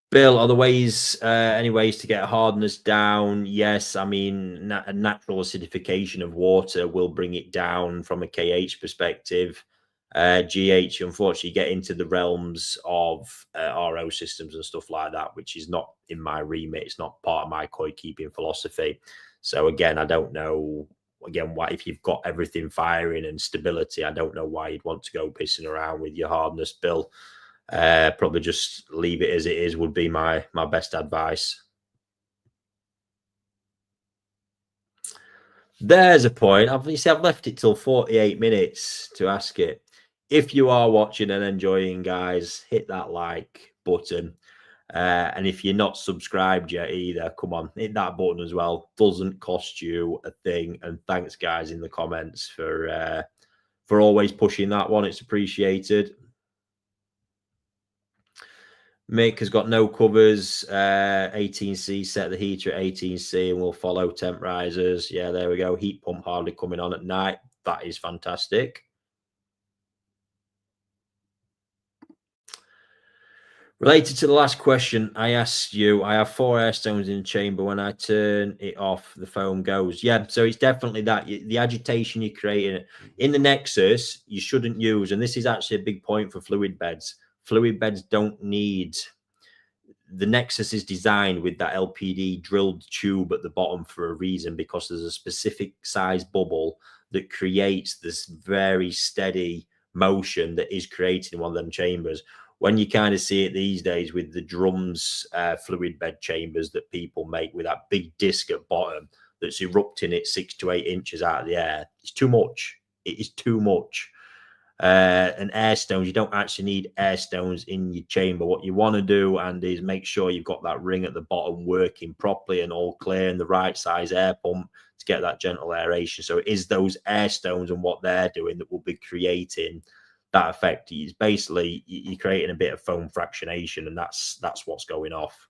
Bill, are the ways, any ways to get hardness down? Yes, I mean, a natural acidification of water will bring it down from a KH perspective. GH, unfortunately, you get into the realms of RO systems and stuff like that, which is not in my remit. It's not part of my koi keeping philosophy. So again, I don't know. Again, why, if you've got everything firing and stability, I don't know why you'd want to go pissing around with your hardness, Bill. Probably just leave it as it is would be my best advice. There's a point. I've left it till 48 minutes to ask it. If you are watching and enjoying, guys, hit that like button. And if you're not subscribed yet either, come on, hit that button as well. Doesn't cost you a thing. And thanks, guys, in the comments for always pushing that one. It's appreciated. Mick has got no covers. 18C, set the heater at 18C and we'll follow temp risers. Yeah, there we go. Heat pump hardly coming on at night. That is fantastic. Related to the last question I asked you, I have 4 air stones in the chamber. When I turn it off, the foam goes. Yeah, so it's definitely that. The agitation you're creating in the Nexus, you shouldn't use, and this is actually a big point for fluid beds. fluid beds don't need, the Nexus is designed with that LPD drilled tube at the bottom for a reason, because there's a specific size bubble that creates this very steady motion that is created in one of them chambers. When you kind of see it these days with the drums fluid bed chambers that people make with that big disc at bottom that's erupting it 6 to 8 inches out of the air, it's too much. It is too much. And air stones, you don't actually need air stones in your chamber. What you want to do, Andy, is make sure you've got that ring at the bottom working properly and all clear, and the right size air pump to get that gentle aeration. So it is those air stones and what they're doing that will be creating that effect. It's basically you're creating a bit of foam fractionation, and that's what's going off.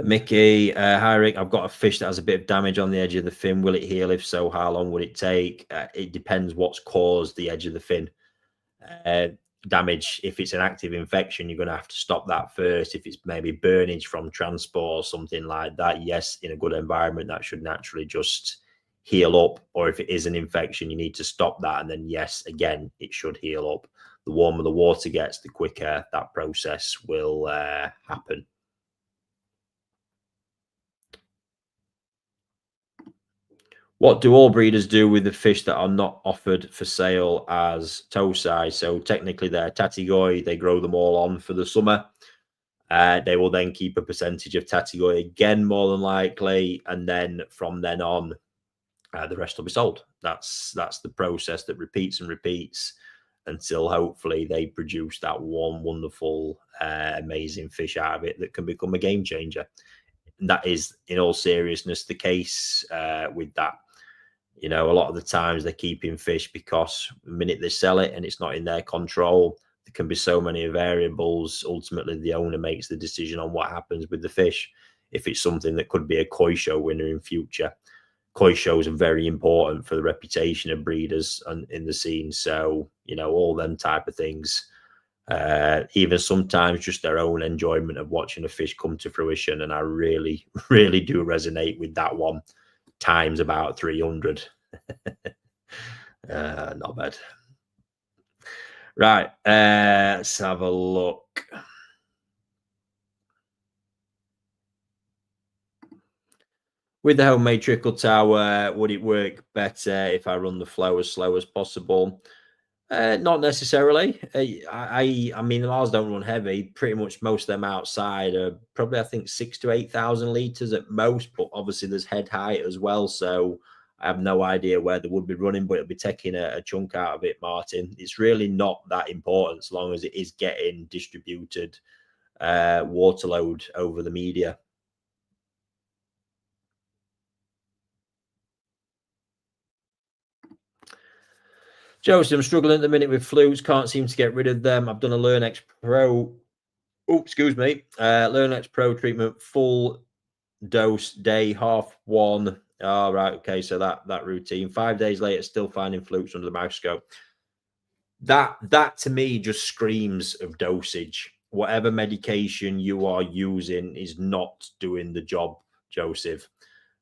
Mickey, hi Rick, I've got a fish that has a bit of damage on the edge of the fin. Will it heal? If so, how long would it take? It depends what's caused the edge of the fin damage. If it's an active infection, you're going to have to stop that first. If it's maybe burnage from transport or something like that, yes, in a good environment, that should naturally just heal up. Or if it is an infection, you need to stop that. And then, yes, again, it should heal up. The warmer the water gets, the quicker that process will happen. What do all breeders do with the fish that are not offered for sale as toe size? So technically they're tatigoi. They grow them all on for the summer. They will then keep a percentage of tatigoi again, more than likely. And then from then on, the rest will be sold. That's the process that repeats and repeats until hopefully they produce that one wonderful, amazing fish out of it that can become a game changer. And that is, in all seriousness, the case with that. You know, a lot of the times they're keeping fish because the minute they sell it and it's not in their control, there can be so many variables. Ultimately, the owner makes the decision on what happens with the fish. If it's something that could be a koi show winner in future, koi shows are very important for the reputation of breeders and in the scene. So, you know, all them type of things. Even sometimes just their own enjoyment of watching a fish come to fruition. And I really, really do resonate with that one. Times about 300. Not bad. Right, let's have a look. With the homemade trickle tower, would it work better if I run the flow as slow as possible? Not necessarily. I mean, the miles don't run heavy. Pretty much most of them outside are probably, I think, 6,000 to 8,000 liters at most. But obviously, there's head height as well, so I have no idea where they would be running, but it'll be taking a chunk out of it, Martin. It's really not that important, as long as it is getting distributed water load over the media. Joseph, I'm struggling at the minute with flukes. Can't seem to get rid of them. I've done a LearnX Pro. Oh, excuse me. LearnX Pro treatment, full dose day, half one. All right. Okay. So that routine. 5 days later, still finding flukes under the microscope. That to me just screams of dosage. Whatever medication you are using is not doing the job, Joseph.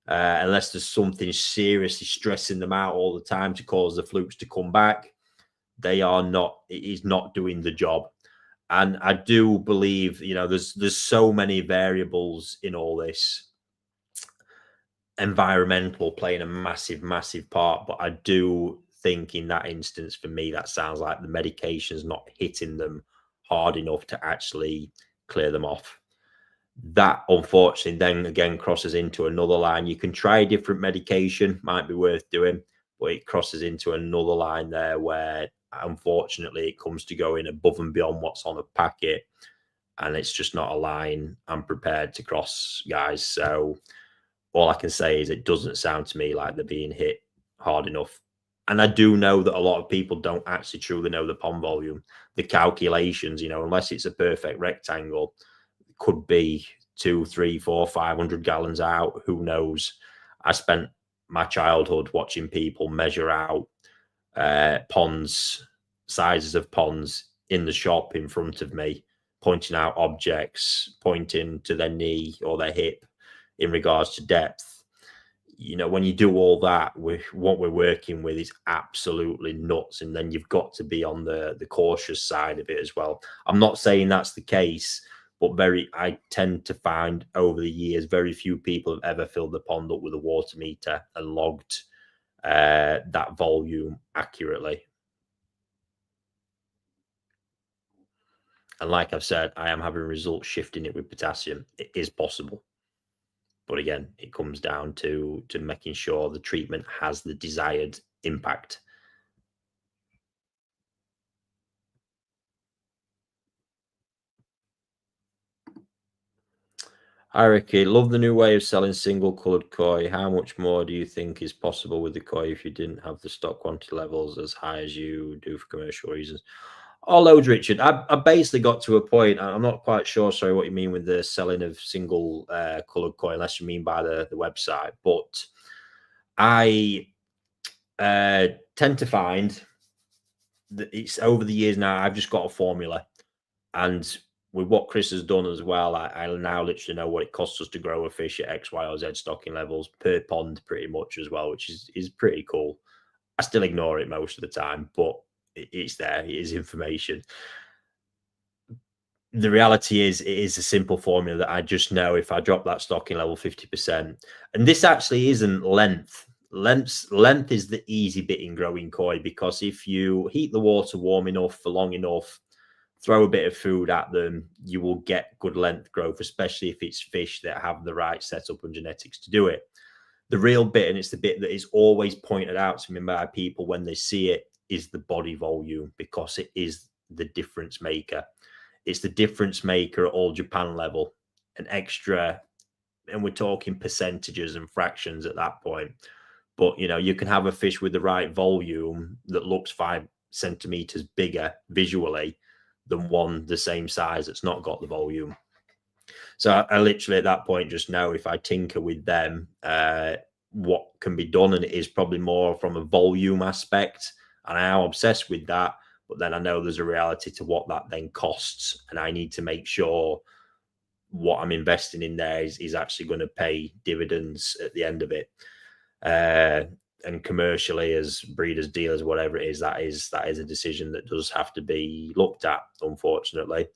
Unless there's something seriously stressing them out all the time to cause the flukes to come back, they are not. It is not doing the job. And I do believe, you know, there's so many variables in all this. Environmental playing a massive, massive part, but I do think in that instance, for me, that sounds like the medication's not hitting them hard enough to actually clear them off. That unfortunately then again crosses into another line. You can try a different medication, might be worth doing, but it crosses into another line there where unfortunately it comes to going above and beyond what's on the packet, and it's just not a line I'm prepared to cross, guys. So all I can say is it doesn't sound to me like they're being hit hard enough. And I do know that a lot of people don't actually truly know the pond volume, the calculations, you know, unless it's a perfect rectangle, could be 2, 3, 4, 500 gallons out. Who knows? I spent my childhood watching people measure out ponds, sizes of ponds in the shop in front of me, pointing out objects, pointing to their knee or their hip in regards to depth. when you do all that, what we're working with is absolutely nuts. And then you've got to be on the cautious side of it as well. I'm not saying that's the case, but I tend to find over the years, very few people have ever filled the pond up with a water meter and logged that volume accurately. And like I've said, I am having results shifting it with potassium. It is possible. But again, it comes down to making sure the treatment has the desired impact. Hi Ricky, love the new way of selling single coloured koi. How much more do you think is possible with the koi if you didn't have the stock quantity levels as high as you do for commercial reasons? Oh, loads, Richard. I basically got to a point. I'm not quite sure, sorry, what you mean with the selling of single coloured koi, unless you mean by the website. But I tend to find that it's over the years now, I've just got a formula. And with what Chris has done as well, I now literally know what it costs us to grow a fish at X, Y, or Z stocking levels per pond, pretty much as well, which is pretty cool. I still ignore it most of the time, but it's there. It is information. The reality is, it is a simple formula that I just know if I drop that stocking level 50%, and this actually isn't length. Length is the easy bit in growing koi, because if you heat the water warm enough for long enough, throw a bit of food at them, you will get good length growth, especially if it's fish that have the right setup and genetics to do it. The real bit, and it's the bit that is always pointed out to me by people when they see it, is the body volume, because it is the difference maker. It's the difference maker at all Japan level. An extra, and we're talking percentages and fractions at that point. But you can have a fish with the right volume that looks 5 centimeters bigger visually than one the same size that's not got the volume. So I literally at that point just know if I tinker with them, what can be done, and it is probably more from a volume aspect, and I am obsessed with that. But then I know there's a reality to what that then costs, and I need to make sure what I'm investing in there is actually going to pay dividends at the end of it. And commercially, as breeders, dealers, whatever it is, that is a decision that does have to be looked at, unfortunately.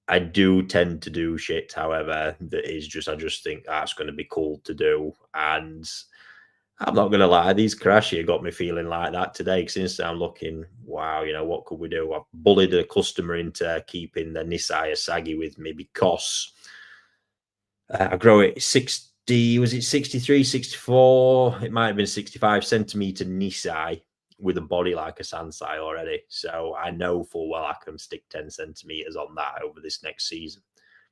I do tend to do shit, however, that is just, I just think that's going to be cool to do. And I'm not going to lie, these Karashi got me feeling like that today, because instead I'm looking, wow, what could we do? I've bullied a customer into keeping the Nisai Asagi with me, because I grow it 60, was it 63, 64? It might have been 65 centimeter Nisai with a body like a Sansai already. So I know full well I can stick 10 centimeters on that over this next season,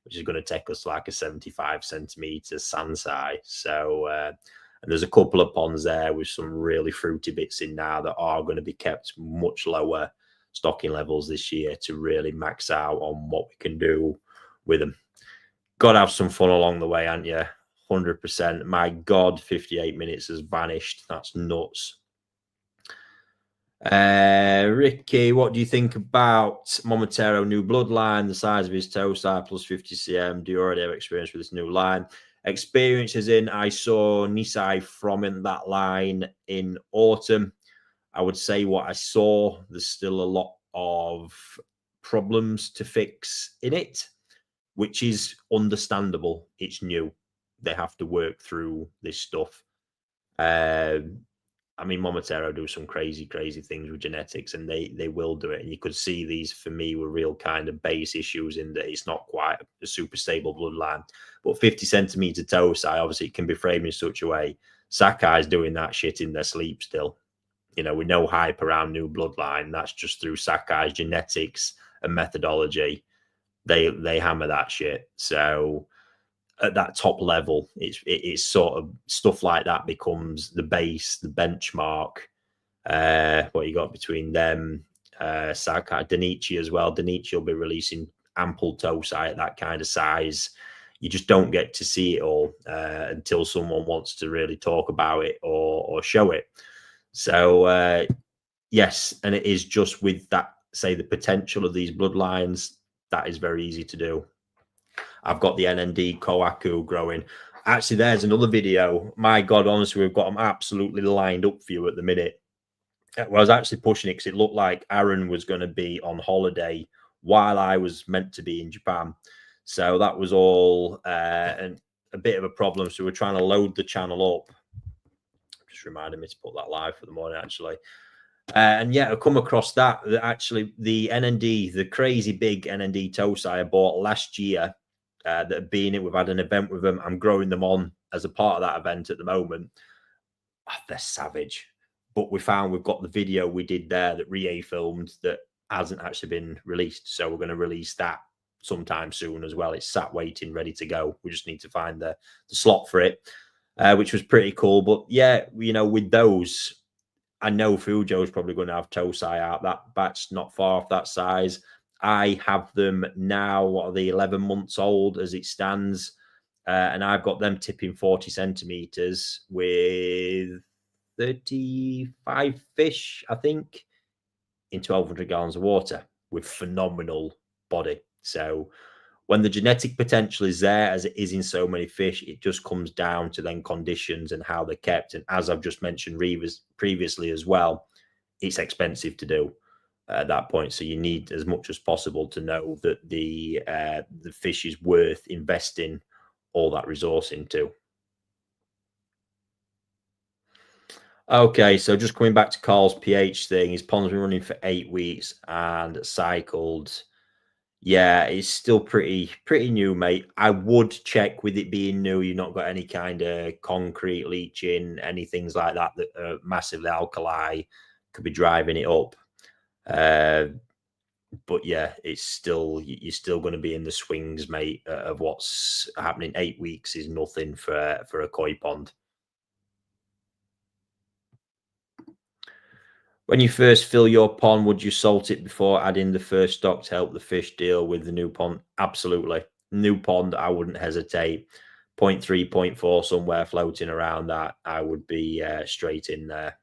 which is going to take us like a 75 centimeter Sansai. So, and there's a couple of ponds there with some really fruity bits in now that are going to be kept much lower stocking levels this year to really max out on what we can do with them. Got to have some fun along the way, aren't you? 100%. My God, 58 minutes has vanished. That's nuts. Ricky, what do you think about Momotaro new bloodline, the size of his toe size plus 50 cm? Do you already have experience with this new line? Experience as in, I saw Nisai from in that line in autumn. I would say what I saw, there's still a lot of problems to fix in it, which is understandable. It's new. They have to work through this stuff. I mean, Momotaro do some crazy things with genetics, and they will do it. And you could see these, for me, were real kind of base issues in that it's not quite a super stable bloodline. But 50 centimeter toe size, obviously, it can be framed in such a way. Sakai's doing that shit in their sleep still. With no hype around new bloodline. That's just through Sakai's genetics and methodology. They hammer that shit. So at that top level, it's sort of stuff like that becomes the base, the benchmark. What you got between them, Sakai, Danichi as well. Danichi will be releasing ample toe size at that kind of size. You just don't get to see it all until someone wants to really talk about it or show it. So yes, and it is just with that, say, the potential of these bloodlines, that is very easy to do. I've got the NND Kohaku growing. Actually, there's another video. My God, honestly, we've got them absolutely lined up for you at the minute. Well, I was actually pushing it because it looked like Aaron was going to be on holiday while I was meant to be in Japan. So that was all a bit of a problem. So we're trying to load the channel up. Just reminded me to put that live for the morning, actually. And yeah, I come across that actually the NND, the crazy big NND Tosai I bought last year that have been it. We've had an event with them. I'm growing them on as a part of that event at the moment. Oh, they're savage. But we found we've got the video we did there that Rie filmed that hasn't actually been released. So we're going to release that sometime soon as well. It's sat waiting, ready to go. We just need to find the slot for it, which was pretty cool. But yeah, you know, with those, I know Fujo's probably going to have Tosai out. That batch not far off that size. I have them now. What are they? 11 months old as it stands. And I've got them tipping 40 centimeters with 35 fish, I think, in 1,200 gallons of water with phenomenal body. So when the genetic potential is there, as it is in so many fish, it just comes down to then conditions and how they're kept. And as I've just mentioned previously as well, it's expensive to do at that point. So you need as much as possible to know that the fish is worth investing all that resource into. Okay, so just coming back to Carl's pH thing, his pond's been running for 8 weeks and cycled. Yeah, it's still pretty new, mate. I would check with it being new. You've not got any kind of concrete leaching, any things like that that are massively alkali, could be driving it up. But yeah, it's still, you're still going to be in the swings, mate, of what's happening. 8 weeks is nothing for a koi pond. When you first fill your pond, would you salt it before adding the first stock to help the fish deal with the new pond? Absolutely. New pond, I wouldn't hesitate. 0.3, 0.4, somewhere floating around that, I would be straight in there.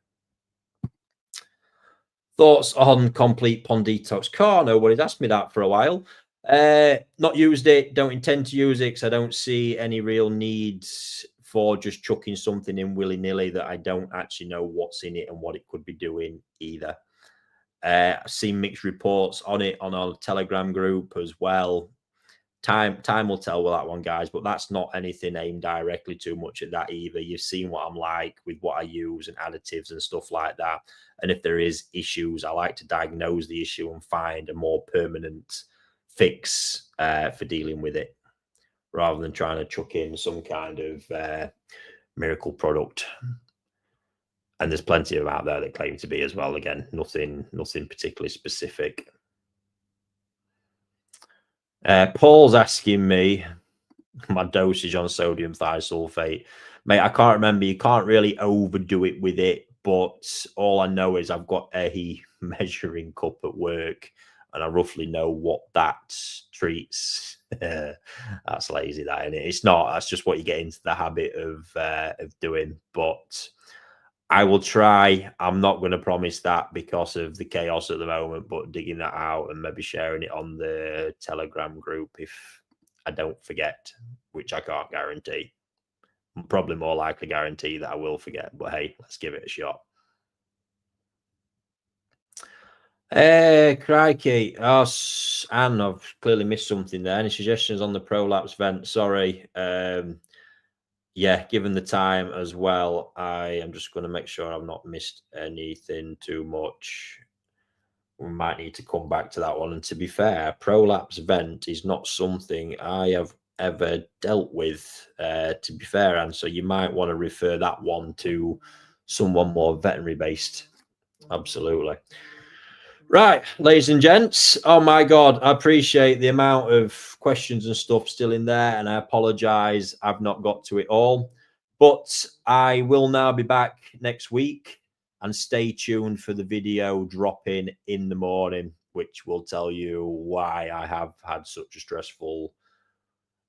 Thoughts on complete pond detox car? Nobody's asked me that for a while. Not used it, don't intend to use it because I don't see any real needs for just chucking something in willy-nilly that I don't actually know what's in it and what it could be doing either. I've seen mixed reports on it on our Telegram group as well. Time will tell with that one, guys, but that's not anything aimed directly too much at that either. You've seen what I'm like with what I use and additives and stuff like that. And if there is issues, I like to diagnose the issue and find a more permanent fix for dealing with it, rather than trying to chuck in some kind of miracle product. And there's plenty of out there that claim to be as well. Again, nothing particularly specific. Paul's asking me my dosage on sodium thiosulfate. Mate, I can't remember. You can't really overdo it with it, but all I know is I've got a measuring cup at work and I roughly know what that treats. That's lazy, that, isn't it? It's not. That's just what you get into the habit of doing. But I will try. I'm not going to promise that because of the chaos at the moment, but digging that out and maybe sharing it on the Telegram group if I don't forget, which I can't guarantee. Probably more likely guarantee that I will forget, but hey, let's give it a shot. Crikey. Oh, Anne, I've clearly missed something there. Any suggestions on the prolapse vent? Sorry. Yeah, given the time as well, I am just going to make sure I've not missed anything too much. We might need to come back to that one. And to be fair, prolapse vent is not something I have ever dealt with, to be fair. And so you might want to refer that one to someone more veterinary based. Absolutely. Right, ladies and gents. Oh my God, I appreciate the amount of questions and stuff still in there, and I apologize I've not got to it all. But I will now be back next week, and stay tuned for the video dropping in the morning, which will tell you why I have had such a stressful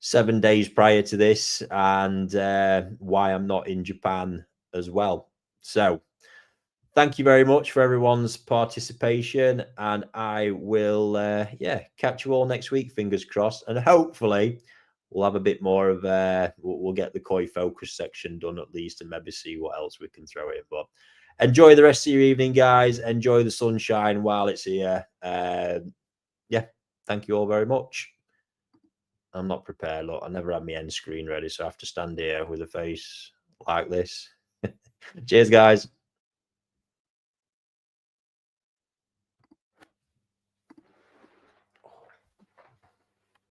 7 days prior to this, and why I'm not in Japan as well. So thank you very much for everyone's participation, and I will, catch you all next week, fingers crossed, and hopefully we'll have a bit more of we'll get the Koi focus section done at least, and maybe see what else we can throw in. But enjoy the rest of your evening, guys. Enjoy the sunshine while it's here. Yeah, thank you all very much. I'm not prepared. Look, I never had my end screen ready, so I have to stand here with a face like this. Cheers, guys.